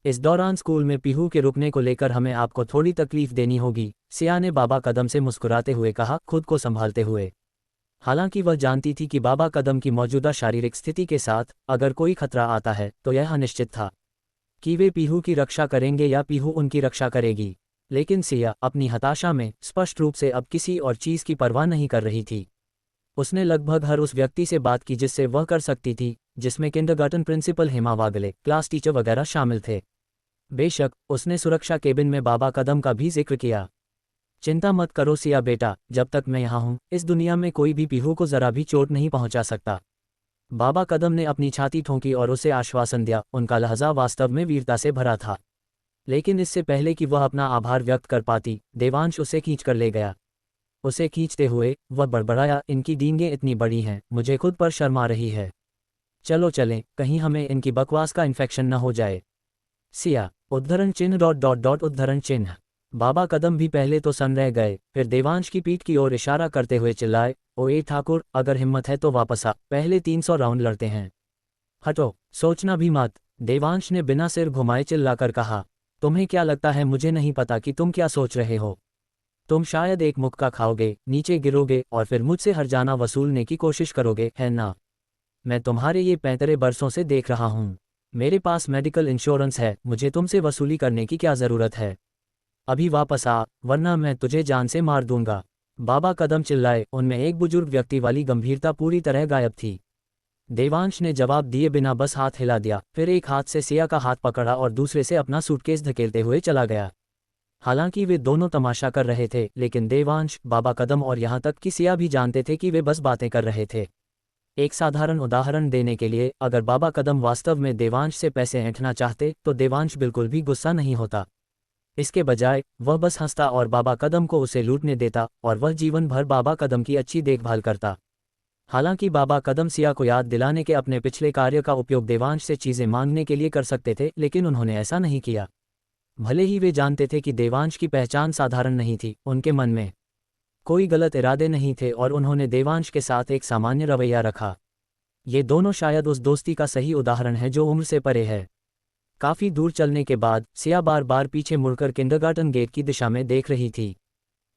इस दौरान स्कूल में पीहू के रुकने को लेकर हमें आपको थोड़ी तकलीफ देनी होगी, सिया ने बाबा कदम से मुस्कुराते हुए कहा, खुद को संभालते हुए। हालांकि वह जानती थी कि बाबा कदम की मौजूदा शारीरिक स्थिति के साथ अगर कोई खतरा आता है तो यह अनिश्चित था कि वे पीहू की रक्षा करेंगे या पीहू उनकी रक्षा करेगी। लेकिन सिया अपनी हताशा में स्पष्ट रूप से अब किसी और चीज की परवाह नहीं कर रही थी। उसने लगभग हर उस व्यक्ति से बात की जिससे वह कर सकती थी, जिसमें किंडरगार्टन प्रिंसिपल हिमा वागले, क्लास टीचर वगैरह शामिल थे। बेशक उसने सुरक्षा केबिन में बाबा कदम का भी जिक्र किया। चिंता मत करो सिया बेटा, जब तक मैं यहाँ हूँ इस दुनिया में कोई भी पीहू को जरा भी चोट नहीं पहुंचा सकता। बाबा कदम ने अपनी छाती ठोंकी और उसे आश्वासन दिया। उनका लहजा वास्तव में वीरता से भरा था। लेकिन इससे पहले कि वह अपना आभार व्यक्त कर पाती, देवांश उसे खींच कर ले गया। उसे खींचते हुए वह बड़बड़ाया, इनकी डींगें इतनी बड़ी हैं, मुझे खुद पर शर्म आ रही है। चलो चलें, कहीं हमें इनकी बकवास का इन्फेक्शन न हो जाए। सिया उद्धरण चिन्ह डॉट डॉट डॉट उद्धरण चिन्ह। बाबा कदम भी पहले तो सन्न रह गए, फिर देवांश की पीठ की ओर इशारा करते हुए चिल्लाए, ओए ठाकुर, अगर हिम्मत है तो वापस आ, पहले 300 राउंड लड़ते हैं। हटो, सोचना भी मत, देवांश ने बिना सिर घुमाए चिल्लाकर कहा। तुम्हें क्या लगता है मुझे नहीं पता कि तुम क्या सोच रहे हो? तुम शायद एक मुक्का खाओगे, नीचे गिरोगे और फिर मुझसे हर्जाना वसूलने की कोशिश करोगे, है ना? मैं तुम्हारे ये 35 बरसों से देख रहा हूँ। मेरे पास मेडिकल इंश्योरेंस है, मुझे तुमसे वसूली करने की क्या ज़रूरत है? अभी वापस आ, वरना मैं तुझे जान से मार दूंगा। बाबा कदम चिल्लाए, उनमें एक बुजुर्ग व्यक्ति वाली गंभीरता पूरी तरह गायब थी। देवांश ने जवाब दिए बिना बस हाथ हिला दिया, फिर एक हाथ से सिया का हाथ पकड़ा और दूसरे से अपना सूटकेस धकेलते हुए चला गया। हालांकि वे दोनों तमाशा कर रहे थे, लेकिन देवांश, बाबा कदम और यहाँ तक कि सिया भी जानते थे कि वे बस बातें कर रहे थे। एक साधारण उदाहरण देने के लिए, अगर बाबा कदम वास्तव में देवांश से पैसे ऐंठना चाहते तो देवांश बिल्कुल भी गुस्सा नहीं होता। इसके बजाय वह बस हंसता और बाबा कदम को उसे लूटने देता और वह जीवन भर बाबा कदम की अच्छी देखभाल करता। हालांकि बाबा कदम सिया को याद दिलाने के अपने पिछले कार्य का उपयोग देवांश से चीज़ें मांगने के लिए कर सकते थे, लेकिन उन्होंने ऐसा नहीं किया। भले ही वे जानते थे कि देवांश की पहचान साधारण नहीं थी, उनके मन में कोई गलत इरादे नहीं थे और उन्होंने देवांश के साथ एक सामान्य रवैया रखा। ये दोनों शायद उस दोस्ती का सही उदाहरण है जो उम्र से परे है। काफी दूर चलने के बाद सिया बार बार पीछे मुड़कर किंडरगार्टन गेट की दिशा में देख रही थी।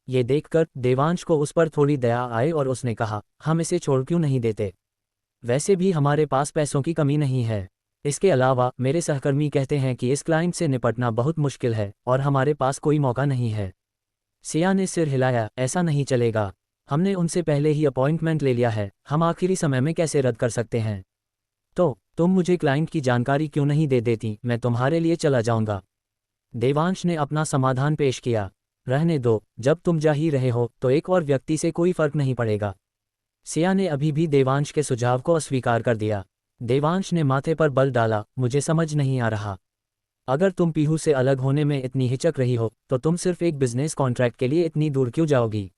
ये देखकर देवांश को उस पर थोड़ी दया आई और उसने कहा, हम इसे छोड़ क्यों नहीं देते? वैसे भी हमारे पास पैसों की कमी नहीं है। इसके अलावा मेरे सहकर्मी कहते हैं कि इस क्लाइंट से निपटना बहुत मुश्किल है और हमारे पास कोई मौका नहीं है। सिया ने सिर हिलाया, ऐसा नहीं चलेगा। हमने उनसे पहले ही अपॉइंटमेंट ले लिया है, हम आखिरी समय में कैसे रद्द कर सकते हैं? तो तुम मुझे क्लाइंट की जानकारी क्यों नहीं दे देती? मैं तुम्हारे लिए चला जाऊंगा। देवांश ने अपना समाधान पेश किया। रहने दो, जब तुम जा ही रहे हो तो एक और व्यक्ति से कोई फर्क नहीं पड़ेगा। सिया ने अभी भी देवांश के सुझाव को अस्वीकार कर दिया। देवांश ने माथे पर बल डाला, मुझे समझ नहीं आ रहा। अगर तुम पीहू से अलग होने में इतनी हिचक रही हो तो तुम सिर्फ एक बिजनेस कॉन्ट्रैक्ट के लिए इतनी दूर क्यों जाओगी?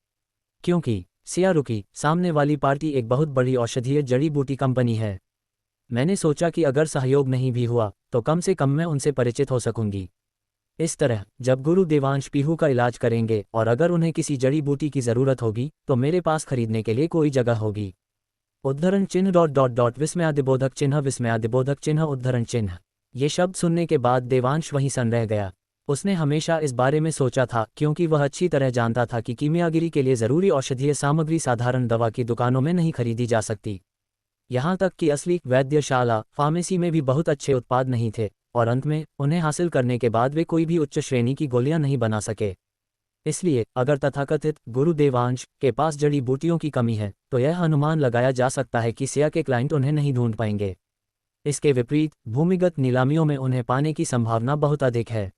क्योंकि सिया रुकी, सामने वाली पार्टी एक बहुत बड़ी औषधीय जड़ी बूटी कंपनी है। मैंने सोचा कि अगर सहयोग नहीं भी हुआ तो कम से कम मैं उनसे परिचित हो सकूंगी। इस तरह जब गुरु देवांश पीहू का इलाज करेंगे और अगर उन्हें किसी जड़ी बूटी की ज़रूरत होगी तो मेरे पास खरीदने के लिए कोई जगह होगी। उद्धरण चिन्ह ... विस्मयादिबोधक चिन्ह विस्मयादिबोधक चिन्ह उद्धरण चिन्ह। ये शब्द सुनने के बाद देवांश वहीं सन रह गया। उसने हमेशा इस बारे में सोचा था क्योंकि वह अच्छी तरह जानता था कि कीमियागिरी के लिए ज़रूरी औषधीय सामग्री साधारण दवा की दुकानों में नहीं खरीदी जा सकती। यहाँ तक कि असली वैद्यशाला फार्मेसी में भी बहुत अच्छे उत्पाद नहीं थे और अंत में उन्हें हासिल करने के बाद वे कोई भी उच्च श्रेणी की गोलियां नहीं बना सके। इसलिए अगर तथाकथित गुरु देवांश के पास जड़ी बूटियों की कमी है तो यह अनुमान लगाया जा सकता है कि सिया के क्लाइंट उन्हें नहीं ढूंढ पाएंगे। इसके विपरीत भूमिगत नीलामियों में उन्हें पाने की संभावना बहुत अधिक है।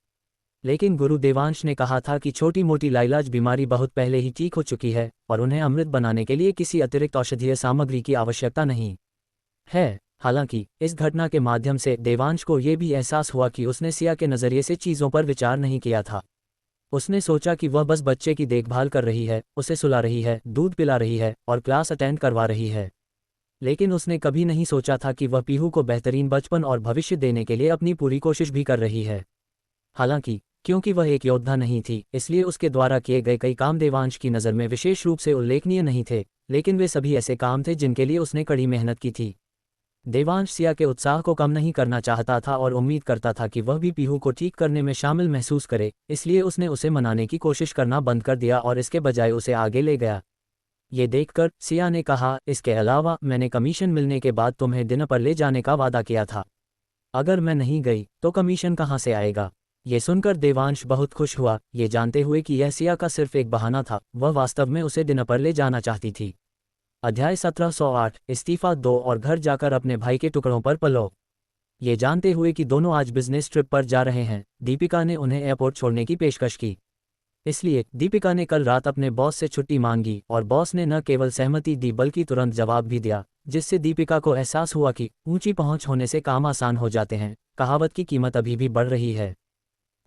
लेकिन गुरु देवांश ने कहा था कि छोटी मोटी लाइलाज बीमारी बहुत पहले ही ठीक हो चुकी है और उन्हें अमृत बनाने के लिए किसी अतिरिक्त औषधीय सामग्री की आवश्यकता नहीं है। हालांकि इस घटना के माध्यम से देवांश को यह भी एहसास हुआ कि उसने सिया के नज़रिए से चीज़ों पर विचार नहीं किया था। उसने सोचा कि वह बस बच्चे की देखभाल कर रही है, उसे सुला रही है, दूध पिला रही है और क्लास अटेंड करवा रही है। लेकिन उसने कभी नहीं सोचा था कि वह पीहू को बेहतरीन बचपन और भविष्य देने के लिए अपनी पूरी कोशिश भी कर रही है। हालांकि क्योंकि वह एक योद्धा नहीं थी इसलिए उसके द्वारा किए गए कई काम देवांश की नज़र में विशेष रूप से उल्लेखनीय नहीं थे, लेकिन वे सभी ऐसे काम थे जिनके लिए उसने कड़ी मेहनत की थी। देवांश सिया के उत्साह को कम नहीं करना चाहता था और उम्मीद करता था कि वह भी पीहू को ठीक करने में शामिल महसूस करे, इसलिए उसने उसे मनाने की कोशिश करना बंद कर दिया और इसके बजाय उसे आगे ले गया। ये देखकर सिया ने कहा, इसके अलावा मैंने कमीशन मिलने के बाद तुम्हें डिनर पर ले जाने का वादा किया था। अगर मैं नहीं गई तो कमीशन कहाँ से आएगा? ये सुनकर देवांश बहुत खुश हुआ, ये जानते हुए कि यह सिया का सिर्फ एक बहाना था, वह वास्तव में उसे डिनर पर ले जाना चाहती थी। अध्याय 1708 इस्तीफा दो और घर जाकर अपने भाई के टुकड़ों पर पलो। ये जानते हुए कि दोनों आज बिजनेस ट्रिप पर जा रहे हैं, दीपिका ने उन्हें एयरपोर्ट छोड़ने की पेशकश की। इसलिए दीपिका ने कल रात अपने बॉस से छुट्टी मांगी और बॉस ने न केवल सहमति दी बल्कि तुरंत जवाब भी दिया, जिससे दीपिका को एहसास हुआ कि ऊंची पहुंच होने से काम आसान हो जाते हैं, कहावत की कीमत अभी भी बढ़ रही है।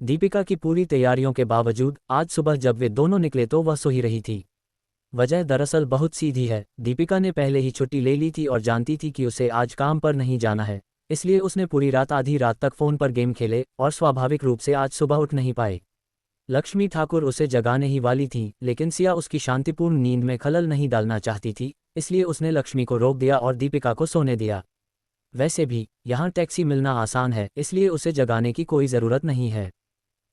दीपिका की पूरी तैयारियों के बावजूद आज सुबह जब वे दोनों निकले तो वह सो ही रही थी। वजह दरअसल बहुत सीधी है, दीपिका ने पहले ही छुट्टी ले ली थी और जानती थी कि उसे आज काम पर नहीं जाना है, इसलिए उसने पूरी रात आधी रात तक फ़ोन पर गेम खेले और स्वाभाविक रूप से आज सुबह उठ नहीं पाए। लक्ष्मी ठाकुर उसे जगाने ही वाली थी, लेकिन सिया उसकी शांतिपूर्ण नींद में खलल नहीं डालना चाहती थी, इसलिए उसने लक्ष्मी को रोक दिया और दीपिका को सोने दिया। वैसे भी यहाँ टैक्सी मिलना आसान है, इसलिए उसे जगाने की कोई ज़रूरत नहीं है।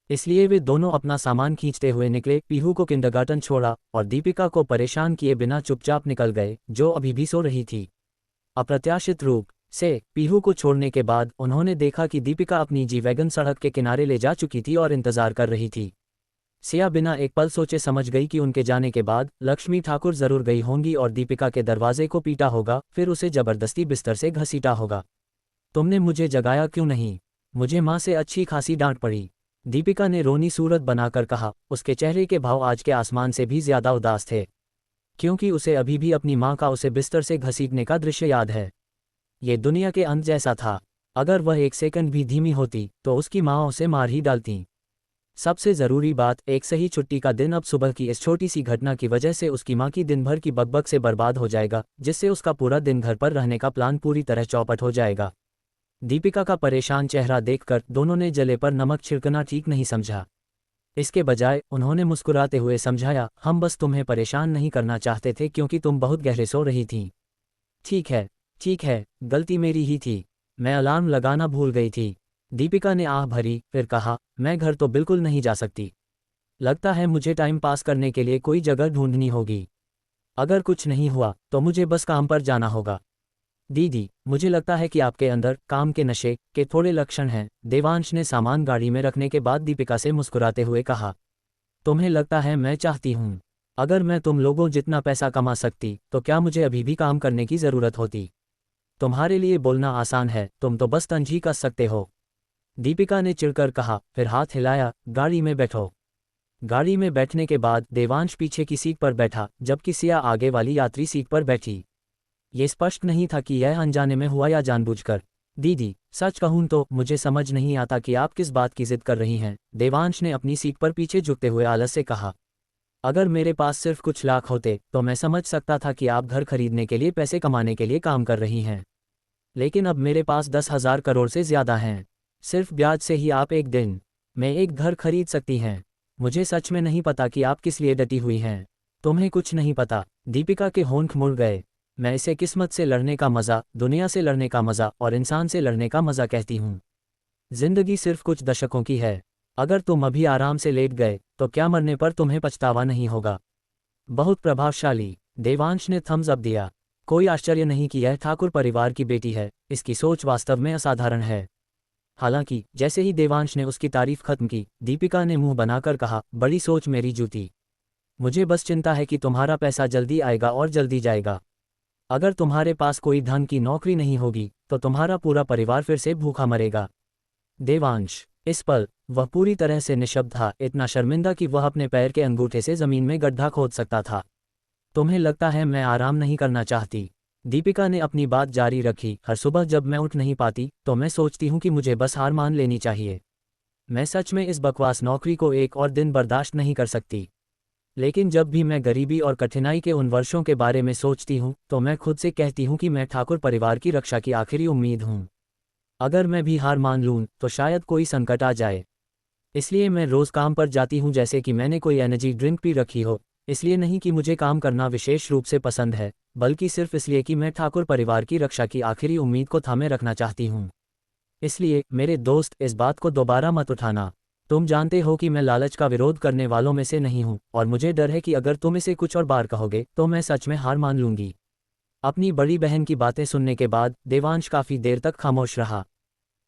इसलिए वे दोनों अपना सामान खींचते हुए निकले, पीहू को किंडरगार्टन छोड़ा और दीपिका को परेशान किए बिना चुपचाप निकल गए, जो अभी भी सो रही थी। अप्रत्याशित रूप से पीहू को छोड़ने के बाद उन्होंने देखा कि दीपिका अपनी जी वैगन सड़क के किनारे ले जा चुकी थी और इंतजार कर रही थी। सिया बिना एक पल सोचे समझ गई कि उनके जाने के बाद लक्ष्मी ठाकुर जरूर गई होंगी और दीपिका के दरवाजे को पीटा होगा, फिर उसे जबरदस्ती बिस्तर से घसीटा होगा। तुमने मुझे जगाया क्यों नहीं? मुझे माँ से अच्छी खासी डांट पड़ी, दीपिका ने रोनी सूरत बनाकर कहा। उसके चेहरे के भाव आज के आसमान से भी ज्यादा उदास थे, क्योंकि उसे अभी भी अपनी माँ का उसे बिस्तर से घसीटने का दृश्य याद है। ये दुनिया के अंत जैसा था। अगर वह एक सेकंड भी धीमी होती तो उसकी माँ उसे मार ही डालती। सबसे ज़रूरी बात, एक सही छुट्टी का दिन अब सुबह की इस छोटी सी घटना की वजह से उसकी माँ की दिन भर की बकबक से बर्बाद हो जाएगा, जिससे उसका पूरा दिन घर पर रहने का प्लान पूरी तरह चौपट हो जाएगा। दीपिका का परेशान चेहरा देखकर दोनों ने जले पर नमक छिड़कना ठीक नहीं समझा। इसके बजाय उन्होंने मुस्कुराते हुए समझाया, हम बस तुम्हें परेशान नहीं करना चाहते थे क्योंकि तुम बहुत गहरे सो रही थीं। ठीक है, ठीक है, गलती मेरी ही थी। मैं अलार्म लगाना भूल गई थी। दीपिका ने आह भरी, फिर कहा, मैं घर तो बिल्कुल नहीं जा सकती। लगता है मुझे टाइम पास करने के लिए कोई जगह ढूंढनी होगी। अगर कुछ नहीं हुआ तो मुझे बस काम पर जाना होगा। दीदी, मुझे लगता है कि आपके अंदर काम के नशे के थोड़े लक्षण हैं। देवांश ने सामान गाड़ी में रखने के बाद दीपिका से मुस्कुराते हुए कहा, तुम्हें लगता है मैं चाहती हूँ? अगर मैं तुम लोगों जितना पैसा कमा सकती तो क्या मुझे अभी भी काम करने की ज़रूरत होती? तुम्हारे लिए बोलना आसान है, तुम तो बस तंज ही कस सकते हो। दीपिका ने चिढ़कर कहा, फिर हाथ हिलाया, गाड़ी में बैठो। गाड़ी में बैठने के बाद देवांश पीछे की सीट पर बैठा जबकि सिया आगे वाली यात्री सीट पर बैठी। ये स्पष्ट नहीं था कि यह अनजाने में हुआ या जानबूझकर। दीदी, सच कहूं तो मुझे समझ नहीं आता कि आप किस बात की जिद कर रही हैं। देवांश ने अपनी सीट पर पीछे झुकते हुए आलस से कहा, अगर मेरे पास सिर्फ कुछ लाख होते तो मैं समझ सकता था कि आप घर खरीदने के लिए पैसे कमाने के लिए काम कर रही हैं। लेकिन अब मेरे पास 10,000 करोड़ से ज़्यादा हैं। सिर्फ ब्याज से ही आप एक दिन में एक घर खरीद सकती हैं। मुझे सच में नहीं पता कि आप किस लिए डटी हुई हैं। तुम्हें कुछ नहीं पता। दीपिका के होंठ मुड़ गए। मैं इसे किस्मत से लड़ने का मज़ा, दुनिया से लड़ने का मज़ा और इंसान से लड़ने का मज़ा कहती हूँ। जिंदगी सिर्फ कुछ दशकों की है। अगर तुम अभी आराम से लेट गए तो क्या मरने पर तुम्हें पछतावा नहीं होगा? बहुत प्रभावशाली। देवांश ने थम्स अप दिया। कोई आश्चर्य नहीं कि यह ठाकुर परिवार की बेटी है। इसकी सोच वास्तव में असाधारण है। हालांकि जैसे ही देवांश ने उसकी तारीफ खत्म की, दीपिका ने मुंह बनाकर कहा, बड़ी सोच मेरी जूती। मुझे बस चिंता है कि तुम्हारा पैसा जल्दी आएगा और जल्दी जाएगा। अगर तुम्हारे पास कोई ढंग की नौकरी नहीं होगी तो तुम्हारा पूरा परिवार फिर से भूखा मरेगा। देवांश, इस पल वह पूरी तरह से निशब्द था, इतना शर्मिंदा कि वह अपने पैर के अंगूठे से जमीन में गड्ढा खोद सकता था। तुम्हें लगता है मैं आराम नहीं करना चाहती? दीपिका ने अपनी बात जारी रखी, हर सुबह जब मैं उठ नहीं पाती तो मैं सोचती हूँ कि मुझे बस हार मान लेनी चाहिए। मैं सच में इस बकवास नौकरी को एक और दिन बर्दाश्त नहीं कर सकती। लेकिन जब भी मैं गरीबी और कठिनाई के उन वर्षों के बारे में सोचती हूँ तो मैं खुद से कहती हूँ कि मैं ठाकुर परिवार की रक्षा की आखिरी उम्मीद हूँ। अगर मैं भी हार मान लूँ तो शायद कोई संकट आ जाए। इसलिए मैं रोज़ काम पर जाती हूँ जैसे कि मैंने कोई एनर्जी ड्रिंक पी रखी हो। इसलिए नहीं कि मुझे काम करना विशेष रूप से पसंद है, बल्कि सिर्फ इसलिए कि मैं ठाकुर परिवार की रक्षा की आखिरी उम्मीद को थामे रखना चाहती हूँ। इसलिए मेरे दोस्त, इस बात को दोबारा मत उठाना। तुम जानते हो कि मैं लालच का विरोध करने वालों में से नहीं हूँ और मुझे डर है कि अगर तुम इसे कुछ और बार कहोगे तो मैं सच में हार मान लूंगी। अपनी बड़ी बहन की बातें सुनने के बाद देवांश काफ़ी देर तक खामोश रहा।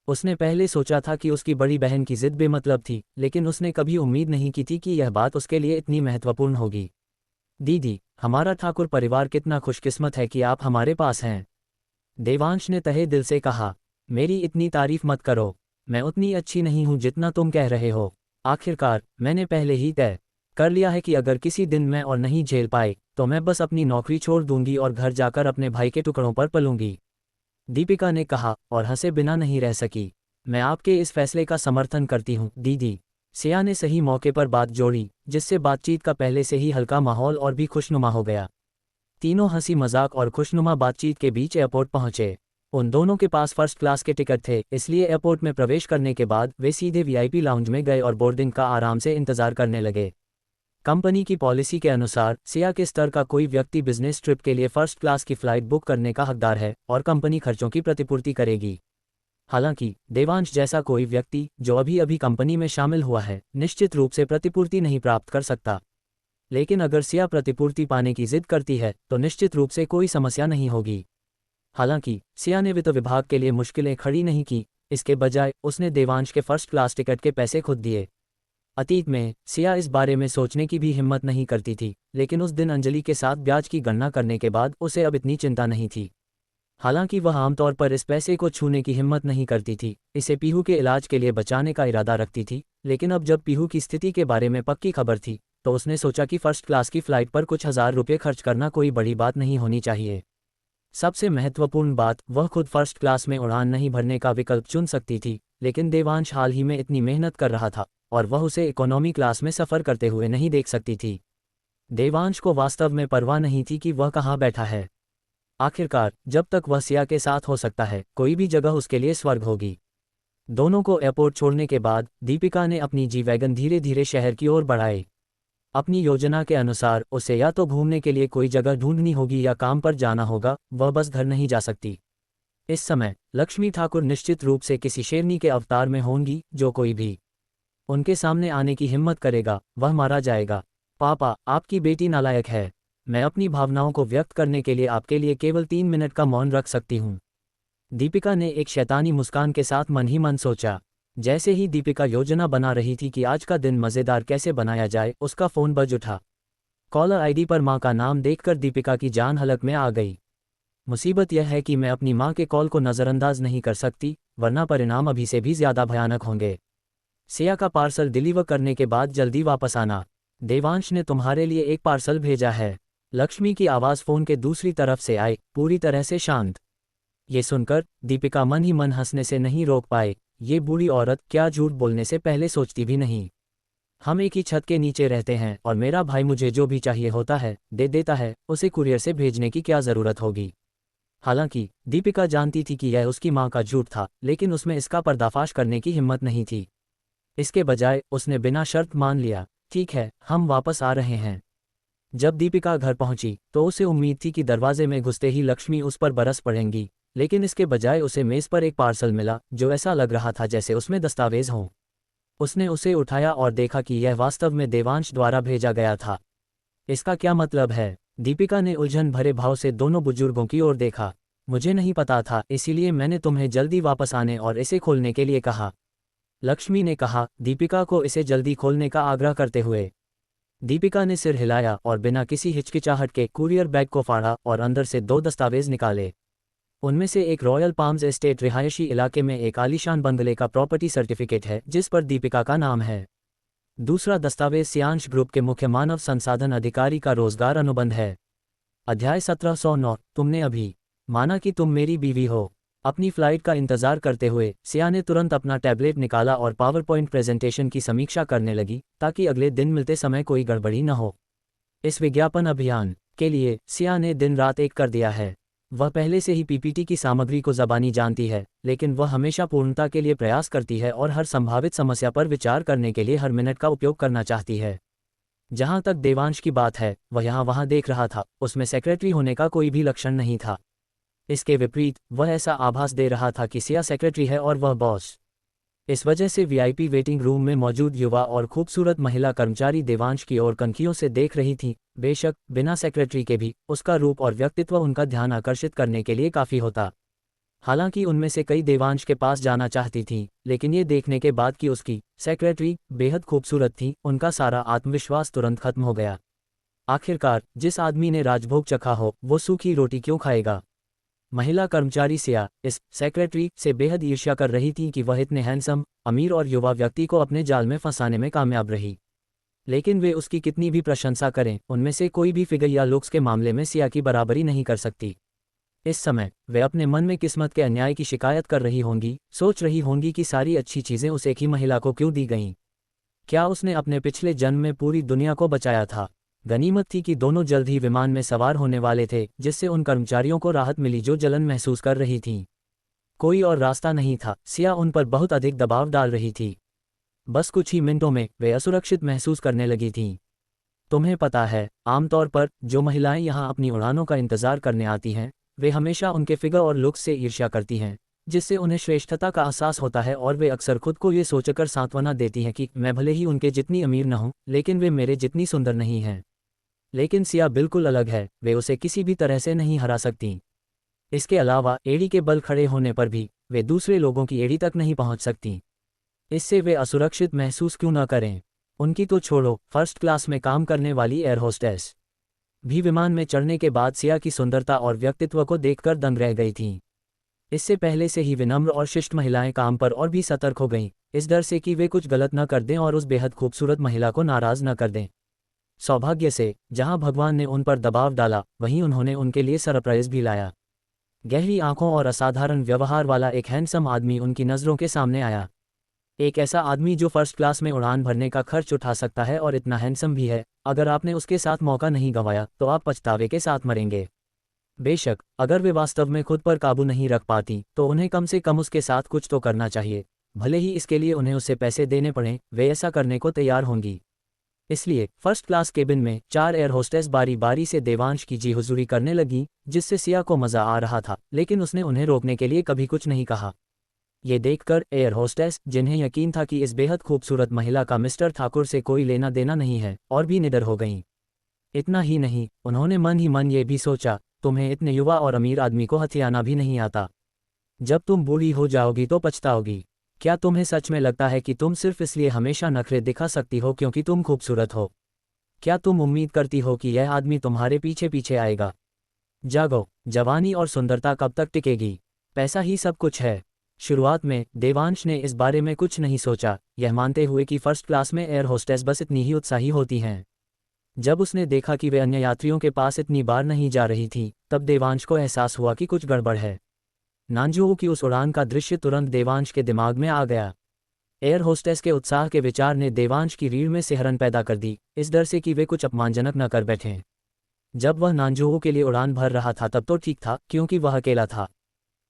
उसने पहले सोचा था कि उसकी बड़ी बहन की जिद बेमतलब थी, लेकिन उसने कभी उम्मीद नहीं की थी कि यह बात उसके लिए इतनी महत्वपूर्ण होगी। दीदी, हमारा ठाकुर परिवार कितना खुशकिस्मत है कि आप हमारे पास हैं। देवांश ने तहे दिल से कहा, मेरी इतनी तारीफ मत करो। मैं उतनी अच्छी नहीं हूँ जितना तुम कह रहे हो। आखिरकार मैंने पहले ही तय कर लिया है कि अगर किसी दिन मैं और नहीं झेल पाए तो मैं बस अपनी नौकरी छोड़ दूंगी और घर जाकर अपने भाई के टुकड़ों पर पलूंगी। दीपिका ने कहा और हंसे बिना नहीं रह सकी। मैं आपके इस फैसले का समर्थन करती हूँ दीदी। सिया ने सही मौके पर बात जोड़ी, जिससे बातचीत का पहले से ही हल्का माहौल और भी खुशनुमा हो गया। तीनों हंसी मजाक और खुशनुमा बातचीत के बीच एयरपोर्ट पहुंचे। उन दोनों के पास फर्स्ट क्लास के टिकट थे, इसलिए एयरपोर्ट में प्रवेश करने के बाद वे सीधे वीआईपी लाउंज में गए और बोर्डिंग का आराम से इंतजार करने लगे। कंपनी की पॉलिसी के अनुसार सिया के स्तर का कोई व्यक्ति बिजनेस ट्रिप के लिए फर्स्ट क्लास की फ्लाइट बुक करने का हकदार है और कंपनी खर्चों की प्रतिपूर्ति करेगी। हालांकि देवांश जैसा कोई व्यक्ति जो अभी अभी कंपनी में शामिल हुआ है, निश्चित रूप से प्रतिपूर्ति नहीं प्राप्त कर सकता। लेकिन अगर सिया प्रतिपूर्ति पाने की जिद करती है तो निश्चित रूप से कोई समस्या नहीं होगी। हालांकि सिया ने वित्त विभाग के लिए मुश्किलें खड़ी नहीं की, इसके बजाय उसने देवांश के फर्स्ट क्लास टिकट के पैसे खुद दिए। अतीत में सिया इस बारे में सोचने की भी हिम्मत नहीं करती थी, लेकिन उस दिन अंजलि के साथ ब्याज की गणना करने के बाद उसे अब इतनी चिंता नहीं थी। हालांकि वह आमतौर पर इस पैसे को छूने की हिम्मत नहीं करती थी, इसे पीहू के इलाज के लिए बचाने का इरादा रखती थी। लेकिन अब जब पीहू की स्थिति के बारे में पक्की खबर थी तो उसने सोचा कि फर्स्ट क्लास की फ्लाइट पर कुछ हजार रुपये खर्च करना कोई बड़ी बात नहीं होनी चाहिए। सबसे महत्वपूर्ण बात, वह खुद फर्स्ट क्लास में उड़ान नहीं भरने का विकल्प चुन सकती थी, लेकिन देवांश हाल ही में इतनी मेहनत कर रहा था और वह उसे इकोनॉमी क्लास में सफ़र करते हुए नहीं देख सकती थी। देवांश को वास्तव में परवाह नहीं थी कि वह कहाँ बैठा है। आखिरकार जब तक वह सिया के साथ हो सकता है, कोई भी जगह उसके लिए स्वर्ग होगी। दोनों को एयरपोर्ट छोड़ने के बाद दीपिका ने अपनी जी वैगन धीरे धीरे शहर की ओर बढ़ाई। अपनी योजना के अनुसार उसे या तो घूमने के लिए कोई जगह ढूंढनी होगी या काम पर जाना होगा, वह बस घर नहीं जा सकती। इस समय लक्ष्मी ठाकुर निश्चित रूप से किसी शेरनी के अवतार में होंगी। जो कोई भी उनके सामने आने की हिम्मत करेगा वह मारा जाएगा। पापा, आपकी बेटी नालायक है। मैं अपनी भावनाओं को व्यक्त करने के लिए आपके लिए केवल 3 मिनट का मौन रख सकती हूँ। दीपिका ने एक शैतानी मुस्कान के साथ मन ही मन सोचा। जैसे ही दीपिका योजना बना रही थी कि आज का दिन मज़ेदार कैसे बनाया जाए, उसका फ़ोन बज उठा। कॉलर आईडी पर माँ का नाम देखकर दीपिका की जान हलक में आ गई। मुसीबत यह है कि मैं अपनी माँ के कॉल को नज़रअंदाज नहीं कर सकती, वरना परिणाम अभी से भी ज़्यादा भयानक होंगे। सिया का पार्सल डिलीवर करने के बाद जल्दी वापस आना। देवांश ने तुम्हारे लिए एक पार्सल भेजा है। लक्ष्मी की आवाज़ फ़ोन के दूसरी तरफ से आई, पूरी तरह से शांत। ये सुनकर दीपिका मन ही मन हंसने से नहीं रोक पाए। ये बूढ़ी औरत क्या झूठ बोलने से पहले सोचती भी नहीं। हम एक ही छत के नीचे रहते हैं और मेरा भाई मुझे जो भी चाहिए होता है दे देता है, उसे कुरियर से भेजने की क्या ज़रूरत होगी। हालांकि दीपिका जानती थी कि यह उसकी मां का झूठ था, लेकिन उसमें इसका पर्दाफाश करने की हिम्मत नहीं थी। इसके बजाय उसने बिना शर्त मान लिया, ठीक है, हम वापस आ रहे हैं। जब दीपिका घर पहुंची तो उसे उम्मीद थी कि दरवाजे में घुसते ही लक्ष्मी उस पर बरस पड़ेंगी, लेकिन इसके बजाय उसे मेज़ पर एक पार्सल मिला जो ऐसा लग रहा था जैसे उसमें दस्तावेज हों। उसने उसे उठाया और देखा कि यह वास्तव में देवांश द्वारा भेजा गया था। इसका क्या मतलब है? दीपिका ने उलझन भरे भाव से दोनों बुजुर्गों की ओर देखा। मुझे नहीं पता था, इसीलिए मैंने तुम्हें जल्दी वापस आने और इसे खोलने के लिए कहा, लक्ष्मी ने कहा, दीपिका को इसे जल्दी खोलने का आग्रह करते हुए। दीपिका ने सिर हिलाया और बिना किसी हिचकिचाहट के कुरियर बैग को फाड़ा और अंदर से 2 दस्तावेज निकाले। उनमें से एक रॉयल पाम्स एस्टेट रिहायशी इलाके में एक आलीशान बंगले का प्रॉपर्टी सर्टिफिकेट है जिस पर दीपिका का नाम है। दूसरा दस्तावेज सियांश ग्रुप के मुख्य मानव संसाधन अधिकारी का रोजगार अनुबंध है। अध्याय 1709। तुमने अभी माना कि तुम मेरी बीवी हो। अपनी फ्लाइट का इंतजार करते हुए सिया ने तुरंत अपना टैबलेट निकाला और पावर पॉइंट प्रेजेंटेशन की समीक्षा करने लगी, ताकि अगले दिन मिलते समय कोई गड़बड़ी न हो। इस विज्ञापन अभियान के लिए सिया ने दिन रात एक कर दिया है। वह पहले से ही पीपीटी की सामग्री को ज़बानी जानती है, लेकिन वह हमेशा पूर्णता के लिए प्रयास करती है और हर संभावित समस्या पर विचार करने के लिए हर मिनट का उपयोग करना चाहती है। जहां तक देवांश की बात है, वह यहाँ वहां देख रहा था, उसमें सेक्रेटरी होने का कोई भी लक्षण नहीं था। इसके विपरीत वह ऐसा आभास दे रहा था कि सिया सेक्रेटरी है और वह बॉस। इस वजह से वीआईपी वेटिंग रूम में मौजूद युवा और खूबसूरत महिला कर्मचारी देवांश की ओर कनखियों से देख रही थीं। बेशक बिना सेक्रेटरी के भी उसका रूप और व्यक्तित्व उनका ध्यान आकर्षित करने के लिए काफ़ी होता। हालांकि उनमें से कई देवांश के पास जाना चाहती थीं, लेकिन ये देखने के बाद कि उसकी सेक्रेटरी बेहद खूबसूरत थी, उनका सारा आत्मविश्वास तुरंत खत्म हो गया। आखिरकार जिस आदमी ने राजभोग चखा हो वो सूखी रोटी क्यों खाएगा। महिला कर्मचारी सिया इस सेक्रेटरी से बेहद ईर्ष्या कर रही थी कि वह इतने हैंडसम, अमीर और युवा व्यक्ति को अपने जाल में फंसाने में कामयाब रही। लेकिन वे उसकी कितनी भी प्रशंसा करें, उनमें से कोई भी फिगर या लुक्स के मामले में सिया की बराबरी नहीं कर सकती। इस समय वे अपने मन में किस्मत के अन्याय की शिकायत कर रही होंगी, सोच रही होंगी कि सारी अच्छी चीज़ें उस एक ही महिला को क्यों दी गईं। क्या उसने अपने पिछले जन्म में पूरी दुनिया को बचाया था। गनीमत थी कि दोनों जल्द ही विमान में सवार होने वाले थे, जिससे उन कर्मचारियों को राहत मिली जो जलन महसूस कर रही थीं। कोई और रास्ता नहीं था, सिया उन पर बहुत अधिक दबाव डाल रही थी। बस कुछ ही मिनटों में वे असुरक्षित महसूस करने लगी थीं। तुम्हें पता है, आमतौर पर जो महिलाएं यहाँ अपनी उड़ानों का इंतजार करने आती हैं, वे हमेशा उनके फिगर और लुक्स से ईर्ष्या करती हैं, जिससे उन्हें श्रेष्ठता का एहसास होता है और वे अक्सर खुद को ये सोचकर सांत्वना देती हैं कि मैं भले ही उनके जितनी अमीर न हूँ, लेकिन वे मेरे जितनी सुंदर नहीं हैं। लेकिन सिया बिल्कुल अलग है, वे उसे किसी भी तरह से नहीं हरा सकती। इसके अलावा एड़ी के बल खड़े होने पर भी वे दूसरे लोगों की एड़ी तक नहीं पहुंच सकती। इससे वे असुरक्षित महसूस क्यों न करें। उनकी तो छोड़ो, फर्स्ट क्लास में काम करने वाली एयर होस्टेस भी विमान में चढ़ने के बाद सिया की सुंदरता और व्यक्तित्व को देखकर दंग रह गई थीं। इससे पहले से ही विनम्र और शिष्ट महिलाएं काम पर और भी सतर्क हो गईं, इस डर से कि वे कुछ गलत न कर दें और उस बेहद खूबसूरत महिला को नाराज न कर दें। सौभाग्य से जहां भगवान ने उन पर दबाव डाला, वहीं उन्होंने उनके लिए सरप्राइज भी लाया। गहरी आंखों और असाधारण व्यवहार वाला एक हैंडसम आदमी उनकी नज़रों के सामने आया। एक ऐसा आदमी जो फर्स्ट क्लास में उड़ान भरने का खर्च उठा सकता है और इतना हैंडसम भी है। अगर आपने उसके साथ मौका नहीं गंवाया तो आप पछतावे के साथ मरेंगे। बेशक अगर वे वास्तव में खुद पर काबू नहीं रख पाती तो उन्हें कम से कम उसके साथ कुछ तो करना चाहिए। भले ही इसके लिए उन्हें उससे पैसे देने पड़ें, वे ऐसा करने को तैयार होंगी। इसलिए फर्स्ट क्लास केबिन में 4 एयर होस्टेस बारी बारी से देवांश की जी हुजूरी करने लगी, जिससे सिया को मजा आ रहा था, लेकिन उसने उन्हें रोकने के लिए कभी कुछ नहीं कहा। ये देखकर एयर होस्टेस, जिन्हें यकीन था कि इस बेहद खूबसूरत महिला का मिस्टर ठाकुर से कोई लेना देना नहीं है, और भी निडर हो गईं। इतना ही नहीं, उन्होंने मन ही मन ये भी सोचा, तुम्हें इतने युवा और अमीर आदमी को हथियाना भी नहीं आता। जब तुम बूढ़ी हो जाओगी तो पछताओगी। क्या तुम्हें सच में लगता है कि तुम सिर्फ इसलिए हमेशा नखरे दिखा सकती हो क्योंकि तुम खूबसूरत हो? क्या तुम उम्मीद करती हो कि यह आदमी तुम्हारे पीछे पीछे आएगा? जागो, जवानी और सुंदरता कब तक टिकेगी? पैसा ही सब कुछ है। शुरुआत में देवांश ने इस बारे में कुछ नहीं सोचा, यह मानते हुए कि फर्स्ट क्लास में एयर होस्टेस बस इतनी ही उत्साही होती हैं। जब उसने देखा कि वे अन्य यात्रियों के पास इतनी बार नहीं जा रही थी, तब देवांश को एहसास हुआ कि कुछ गड़बड़ है। नानजुओ की उस उड़ान का दृश्य तुरंत देवांश के दिमाग में आ गया। एयर होस्टेस के उत्साह के विचार ने देवांश की रीढ़ में सिहरन पैदा कर दी, इस डर से कि वे कुछ अपमानजनक न कर बैठें। जब वह नानजुओ के लिए उड़ान भर रहा था तब तो ठीक था, क्योंकि वह अकेला था।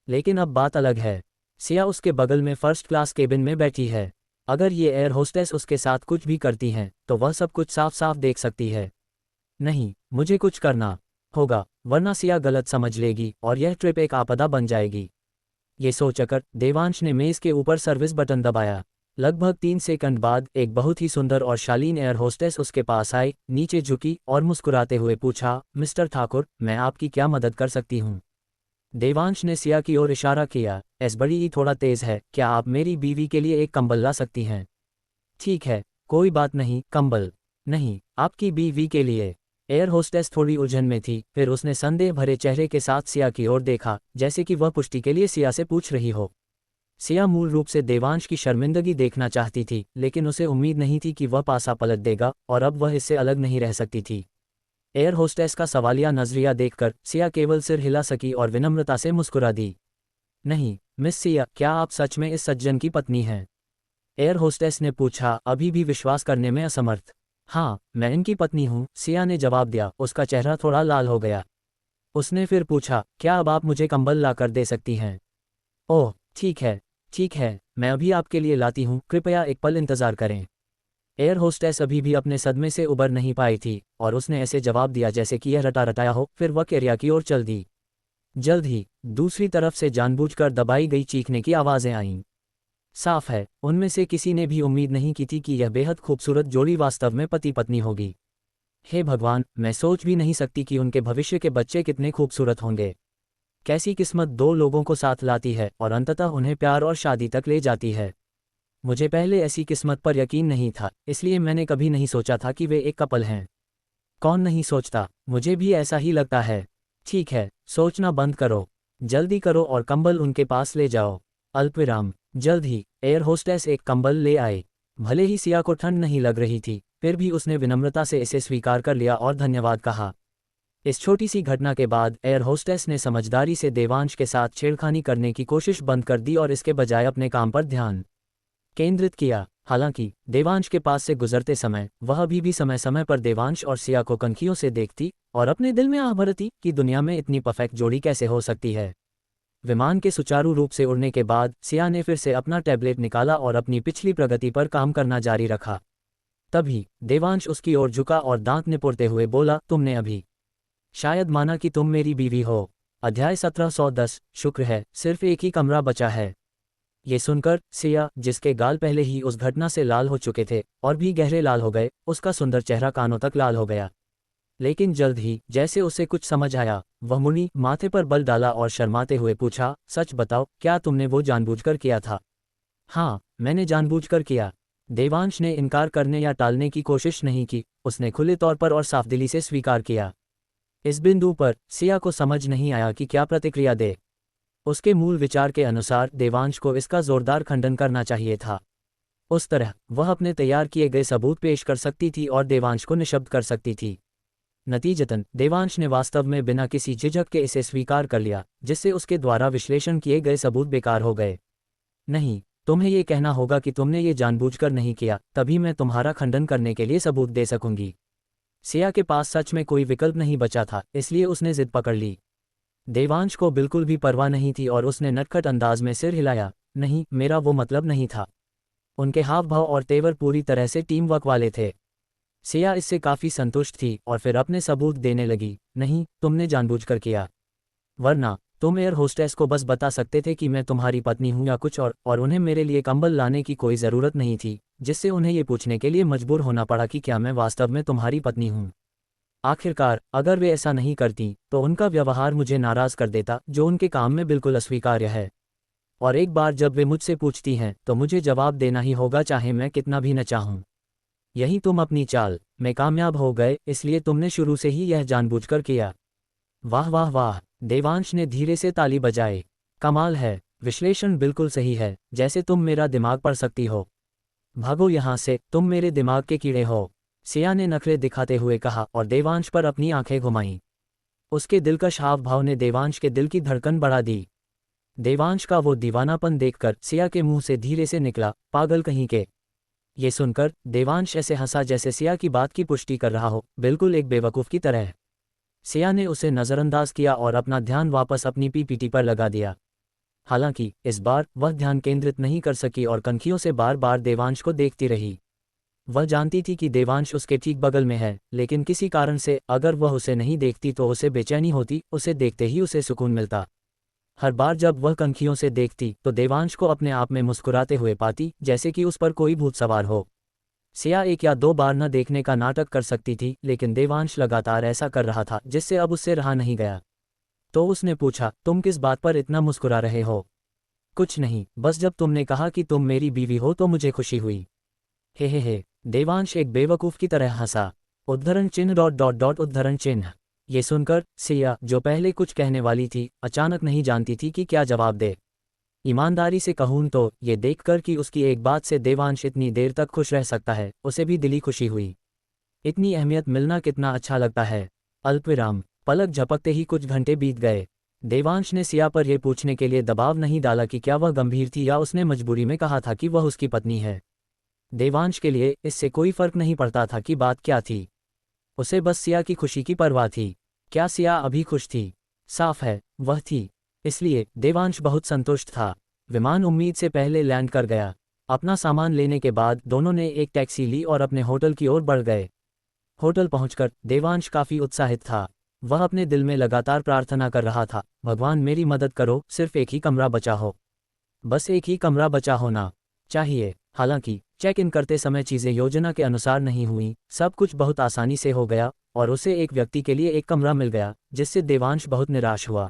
लेकिन अब बात अलग है। सिया उसके बगल में फर्स्ट क्लास केबिन में बैठी है। अगर ये एयर होस्टेस उसके साथ कुछ भी करती हैं, तो वह सब कुछ साफ साफ देख सकती है। नहीं, मुझे कुछ करना होगा, वरना सिया गलत समझ लेगी और यह ट्रिप एक आपदा बन जाएगी। ये सोचकर देवांश ने मेज के ऊपर सर्विस बटन दबाया। लगभग 3 सेकंड बाद एक बहुत ही सुंदर और शालीन एयर होस्टेस उसके पास आई, नीचे झुकी और मुस्कुराते हुए पूछा, मिस्टर ठाकुर, मैं आपकी क्या मदद कर सकती हूँ? देवांश ने सिया की ओर इशारा किया, एस बड़ी ही थोड़ा तेज है, क्या आप मेरी बीवी के लिए एक कंबल ला सकती हैं? ठीक है, कोई बात नहीं, कंबल नहीं, आपकी बीवी के लिए। एयर होस्टेस थोड़ी उलझन में थी, फिर उसने संदेह भरे चेहरे के साथ सिया की ओर देखा, जैसे कि वह पुष्टि के लिए सिया से पूछ रही हो। सिया मूल रूप से देवांश की शर्मिंदगी देखना चाहती थी, लेकिन उसे उम्मीद नहीं थी कि वह पासा पलट देगा, और अब वह इससे अलग नहीं रह सकती थी। एयर होस्टेस का सवालिया नजरिया देखकर सिया केवल सिर हिला सकी और विनम्रता से मुस्कुरा दी। नहीं, मिस सिया, क्या आप सच में इस सज्जन की पत्नी हैं? एयर होस्टेस ने पूछा, अभी भी विश्वास करने में असमर्थ। हाँ, मैं इनकी पत्नी हूँ, सिया ने जवाब दिया, उसका चेहरा थोड़ा लाल हो गया। उसने फिर पूछा, क्या अब आप मुझे कंबल ला कर दे सकती हैं? ओह, ठीक है, मैं अभी आपके लिए लाती हूँ, कृपया एक पल इंतज़ार करें। एयर होस्टेस अभी भी अपने सदमे से उबर नहीं पाई थी, और उसने ऐसे जवाब दिया जैसे कि यह रटा रटाया हो, फिर वह एरिया की ओर चल दी। जल्द ही दूसरी तरफ से जानबूझकर दबाई गई चीखने की आवाज़ें आईं। साफ है, उनमें से किसी ने भी उम्मीद नहीं की थी कि यह बेहद खूबसूरत जोड़ी वास्तव में पति पत्नी होगी। हे भगवान, मैं सोच भी नहीं सकती कि उनके भविष्य के बच्चे कितने खूबसूरत होंगे। कैसी किस्मत दो लोगों को साथ लाती है और अंततः उन्हें प्यार और शादी तक ले जाती है। मुझे पहले ऐसी किस्मत पर यकीन नहीं था, इसलिए मैंने कभी नहीं सोचा था कि वे एक कपल हैं। कौन नहीं सोचता, मुझे भी ऐसा ही लगता है। ठीक है, सोचना बंद करो, जल्दी करो और कंबल उनके पास ले जाओ। अल्पविराम। जल्द ही एयर होस्टेस एक कंबल ले आए। भले ही सिया को ठंड नहीं लग रही थी, फिर भी उसने विनम्रता से इसे स्वीकार कर लिया और धन्यवाद कहा। इस छोटी सी घटना के बाद एयर होस्टेस ने समझदारी से देवांश के साथ छेड़खानी करने की कोशिश बंद कर दी और इसके बजाय अपने काम पर ध्यान केंद्रित किया। हालांकि देवांश के पास से गुजरते समय वह अभी भी समय समय पर देवांश और सिया को कनखियों से देखती और अपने दिल में आह भरती कि दुनिया में इतनी परफेक्ट जोड़ी कैसे हो सकती है। विमान के सुचारू रूप से उड़ने के बाद सिया ने फिर से अपना टैबलेट निकाला और अपनी पिछली प्रगति पर काम करना जारी रखा। तभी देवांश उसकी ओर झुका और दांत निपुरते हुए बोला, तुमने अभी शायद माना कि तुम मेरी बीवी हो। अध्याय 1710, शुक्र है, सिर्फ एक ही कमरा बचा है। ये सुनकर सिया, जिसके गाल पहले ही उस घटना से लाल हो चुके थे और भी गहरे लाल हो गए, उसका सुंदर चेहरा कानों तक लाल हो गया। लेकिन जल्द ही जैसे उसे कुछ समझ आया, वह मुनी माथे पर बल डाला और शर्माते हुए पूछा, सच बताओ, क्या तुमने वो जानबूझकर किया था? हाँ, मैंने जानबूझकर किया। देवांश ने इनकार करने या टालने की कोशिश नहीं की, उसने खुले तौर पर और साफदिली से स्वीकार किया। इस बिंदु पर सिया को समझ नहीं आया कि क्या प्रतिक्रिया दे। उसके मूल विचार के अनुसार देवांश को इसका जोरदार खंडन करना चाहिए था। उस तरह वह अपने तैयार किए गए सबूत पेश कर सकती थी और देवांश को निशब्द कर सकती थी। नतीजतन देवांश ने वास्तव में बिना किसी झिझक के इसे स्वीकार कर लिया, जिससे उसके द्वारा विश्लेषण किए गए सबूत बेकार हो गए। नहीं, तुम्हें ये कहना होगा कि तुमने ये जानबूझकर नहीं किया, तभी मैं तुम्हारा खंडन करने के लिए सबूत दे सकूंगी। सिया के पास सच में कोई विकल्प नहीं बचा था, इसलिए उसने जिद पकड़ ली। देवांश को बिल्कुल भी परवाह नहीं थी और उसने नटखट अंदाज में सिर हिलाया, नहीं, मेरा वो मतलब नहीं था। उनके हाव भाव और तेवर पूरी तरह से टीम वर्क वाले थे। सिया इससे काफ़ी संतुष्ट थी और फिर अपने सबूत देने लगी। नहीं, तुमने जानबूझकर किया। वरना तुम एयर होस्टेस को बस बता सकते थे कि मैं तुम्हारी पत्नी हूं या कुछ और उन्हें मेरे लिए कंबल लाने की कोई ज़रूरत नहीं थी, जिससे उन्हें ये पूछने के लिए मजबूर होना पड़ा कि क्या मैं वास्तव में तुम्हारी पत्नी हूं। आखिरकार अगर वे ऐसा नहीं करती तो उनका व्यवहार मुझे नाराज़ कर देता, जो उनके काम में बिल्कुल अस्वीकार्य है। और एक बार जब वे मुझसे पूछती हैं तो मुझे जवाब देना ही होगा, चाहे मैं कितना भी न चाहूं। यही तुम अपनी चाल में कामयाब हो गए, इसलिए तुमने शुरू से ही यह जानबूझकर किया। वाह वाह वाह, देवांश ने धीरे से ताली बजाई। कमाल है, विश्लेषण बिल्कुल सही है, जैसे तुम मेरा दिमाग पढ़ सकती हो। भागो यहाँ से, तुम मेरे दिमाग के कीड़े हो, सिया ने नखरे दिखाते हुए कहा और देवांश पर अपनी आंखें घुमाईं। उसके दिलकश हाव भाव ने देवांश के दिल की धड़कन बढ़ा दी। देवांश का वो दीवानापन देखकर सिया के मुंह से धीरे से निकला, पागल कहीं के। ये सुनकर देवांश ऐसे हंसा जैसे सिया की बात की पुष्टि कर रहा हो, बिल्कुल एक बेवकूफ़ की तरह। सिया ने उसे नज़रअंदाज किया और अपना ध्यान वापस अपनी पीपीटी पर लगा दिया। हालांकि इस बार वह ध्यान केंद्रित नहीं कर सकी और कनखियों से बार बार देवांश को देखती रही। वह जानती थी कि देवांश उसके ठीक बगल में है, लेकिन किसी कारण से अगर वह उसे नहीं देखती तो उसे बेचैनी होती, उसे देखते ही उसे सुकून मिलता। हर बार जब वह कनखियों से देखती तो देवांश को अपने आप में मुस्कुराते हुए पाती, जैसे कि उस पर कोई भूत सवार हो। सिया एक या दो बार न देखने का नाटक कर सकती थी, लेकिन देवांश लगातार ऐसा कर रहा था जिससे अब उससे रहा नहीं गया। तो उसने पूछा, तुम किस बात पर इतना मुस्कुरा रहे हो? कुछ नहीं, बस जब तुमने कहा कि तुम मेरी बीवी हो तो मुझे खुशी हुई। हे, देवांश एक बेवकूफ़ की तरह हंसा। उद्धरण चिन्ह डॉट डॉट डॉट उद्धरण चिन्ह। ये सुनकर सिया, जो पहले कुछ कहने वाली थी, अचानक नहीं जानती थी कि क्या जवाब दे। ईमानदारी से कहूँ तो ये देखकर कि उसकी एक बात से देवांश इतनी देर तक खुश रह सकता है, उसे भी दिली खुशी हुई। इतनी अहमियत मिलना कितना अच्छा लगता है। अल्पविराम, पलक झपकते ही कुछ घंटे बीत गए। देवांश ने सिया पर यह पूछने के लिए दबाव नहीं डाला कि क्या वह गंभीर थी या उसने मजबूरी में कहा था कि वह उसकी पत्नी है। देवांश के लिए इससे कोई फर्क नहीं पड़ता था कि बात क्या थी। उसे बस सिया की खुशी की परवाह थी। क्या सिया अभी खुश थी? साफ है, वह थी। इसलिए देवांश बहुत संतुष्ट था। विमान उम्मीद से पहले लैंड कर गया। अपना सामान लेने के बाद दोनों ने एक टैक्सी ली और अपने होटल की ओर बढ़ गए। होटल पहुंचकर देवांश काफ़ी उत्साहित था। वह अपने दिल में लगातार प्रार्थना कर रहा था, भगवान मेरी मदद करो, सिर्फ एक ही कमरा बचा हो। बस एक ही कमरा बचा होना चाहिए। हालांकि चेक इन करते समय चीज़ें योजना के अनुसार नहीं हुई। सब कुछ बहुत आसानी से हो गया और उसे एक व्यक्ति के लिए एक कमरा मिल गया, जिससे देवांश बहुत निराश हुआ।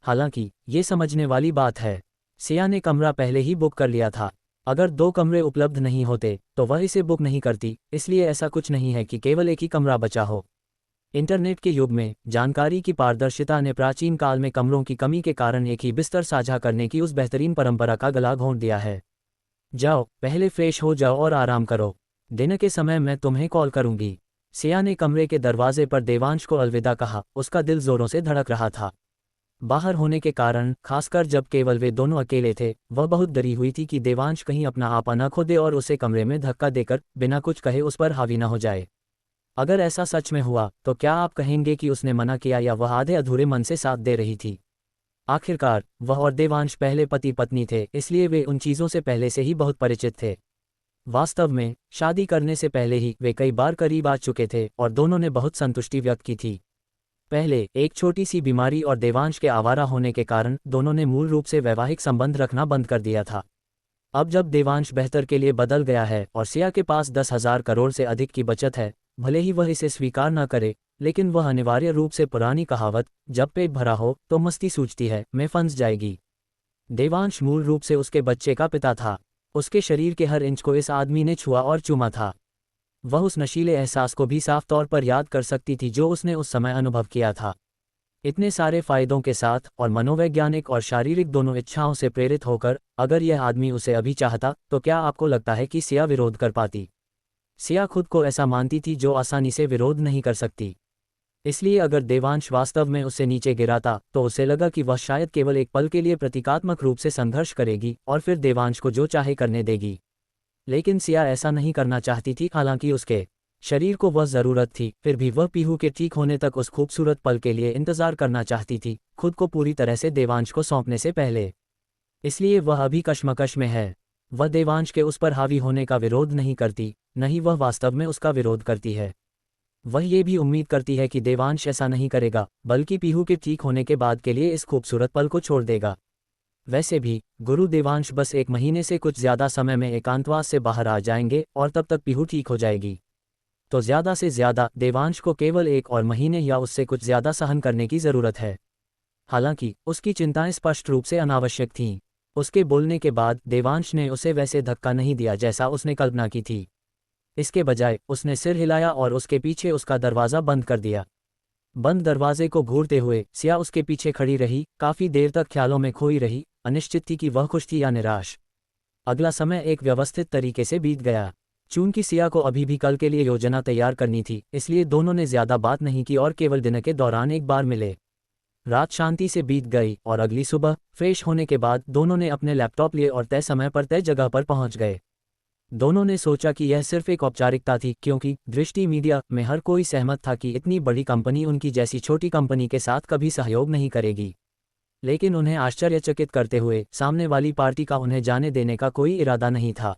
हालांकि ये समझने वाली बात है, सिया ने कमरा पहले ही बुक कर लिया था। अगर दो कमरे उपलब्ध नहीं होते तो वह इसे बुक नहीं करती, इसलिए ऐसा कुछ नहीं है कि केवल एक ही कमरा बचा हो। इंटरनेट के युग में जानकारी की पारदर्शिता ने प्राचीन काल में कमरों की कमी के कारण एक ही बिस्तर साझा करने की उस बेहतरीन परंपरा का गला घोंट दिया है। जाओ, पहले फ्रेश हो जाओ और आराम करो। दिन के समय मैं तुम्हें कॉल करूंगी। सिया ने कमरे के दरवाजे पर देवांश को अलविदा कहा। उसका दिल जोरों से धड़क रहा था। बाहर होने के कारण, खासकर जब केवल वे दोनों अकेले थे, वह बहुत डरी हुई थी कि देवांश कहीं अपना आपा न खो दे और उसे कमरे में धक्का देकर बिना कुछ कहे उस पर हावी न हो जाए। अगर ऐसा सच में हुआ तो क्या आप कहेंगे कि उसने मना किया या वह आधे अधूरे मन से साथ दे रही थी? आखिरकार वह और देवांश पहले पति पत्नी थे, इसलिए वे उन चीज़ों से पहले से ही बहुत परिचित थे। वास्तव में शादी करने से पहले ही वे कई बार करीब आ चुके थे और दोनों ने बहुत संतुष्टि व्यक्त की थी। पहले एक छोटी सी बीमारी और देवांश के आवारा होने के कारण दोनों ने मूल रूप से वैवाहिक संबंध रखना बंद कर दिया था। अब जब देवांश बेहतर के लिए बदल गया है और सिया के पास 10,000 करोड़ से अधिक की बचत है, भले ही वह इसे स्वीकार न करे, लेकिन वह अनिवार्य रूप से पुरानी कहावत, जब पेट भरा हो तो मस्ती सूझती है, में फंस जाएगी। देवांश मूल रूप से उसके बच्चे का पिता था। उसके शरीर के हर इंच को इस आदमी ने छुआ और चूमा था। वह उस नशीले एहसास को भी साफ तौर पर याद कर सकती थी जो उसने उस समय अनुभव किया था। इतने सारे फायदों के साथ और मनोवैज्ञानिक और शारीरिक दोनों इच्छाओं से प्रेरित होकर, अगर यह आदमी उसे अभी चाहता तो क्या आपको लगता है कि सिया विरोध कर पाती? सिया खुद को ऐसा मानती थी जो आसानी से विरोध नहीं कर सकती। इसलिए अगर देवांश वास्तव में उसे नीचे गिराता तो उसे लगा कि वह शायद केवल एक पल के लिए प्रतीकात्मक रूप से संघर्ष करेगी और फिर देवांश को जो चाहे करने देगी। लेकिन सिया ऐसा नहीं करना चाहती थी। हालांकि उसके शरीर को वह ज़रूरत थी, फिर भी वह पीहू के ठीक होने तक उस खूबसूरत पल के लिए इंतज़ार करना चाहती थी, खुद को पूरी तरह से देवांश को सौंपने से पहले। इसलिए वह अभी कश्मकश में है। वह देवांश के उस पर हावी होने का विरोध नहीं करती, न ही वह वास्तव में उसका विरोध करती है। वह ये भी उम्मीद करती है कि देवांश ऐसा नहीं करेगा, बल्कि पीहू के ठीक होने के बाद के लिए इस खूबसूरत पल को छोड़ देगा। वैसे भी गुरु देवांश बस 1 महीने से कुछ ज़्यादा समय में एकांतवास से बाहर आ जाएंगे और तब तक पीहू ठीक हो जाएगी। तो ज़्यादा से ज़्यादा देवांश को केवल 1 और महीने या उससे कुछ ज़्यादा सहन करने की ज़रूरत है। हालांकि उसकी चिंताएं स्पष्ट रूप से अनावश्यक थीं। उसके बोलने के बाद देवांश ने उसे वैसे धक्का नहीं दिया जैसा उसने कल्पना की थी। इसके बजाय उसने सिर हिलाया और उसके पीछे उसका दरवाज़ा बंद कर दिया। बंद दरवाजे को घूरते हुए सिया उसके पीछे खड़ी रही, काफ़ी देर तक ख्यालों में खोई रही, अनिश्चित थी कि वह खुश थी या निराश। अगला समय एक व्यवस्थित तरीके से बीत गया। चूंकि सिया को अभी भी कल के लिए योजना तैयार करनी थी, इसलिए दोनों ने ज़्यादा बात नहीं की और केवल दिन के दौरान एक बार मिले। रात शांति से बीत गई और अगली सुबह फ्रेश होने के बाद दोनों ने अपने लैपटॉप लिए और तय समय पर तय जगह पर पहुंच गए। दोनों ने सोचा कि यह सिर्फ एक औपचारिकता थी, क्योंकि दृष्टि मीडिया में हर कोई सहमत था कि इतनी बड़ी कंपनी उनकी जैसी छोटी कंपनी के साथ कभी सहयोग नहीं करेगी। लेकिन उन्हें आश्चर्यचकित करते हुए सामने वाली पार्टी का उन्हें जाने देने का कोई इरादा नहीं था।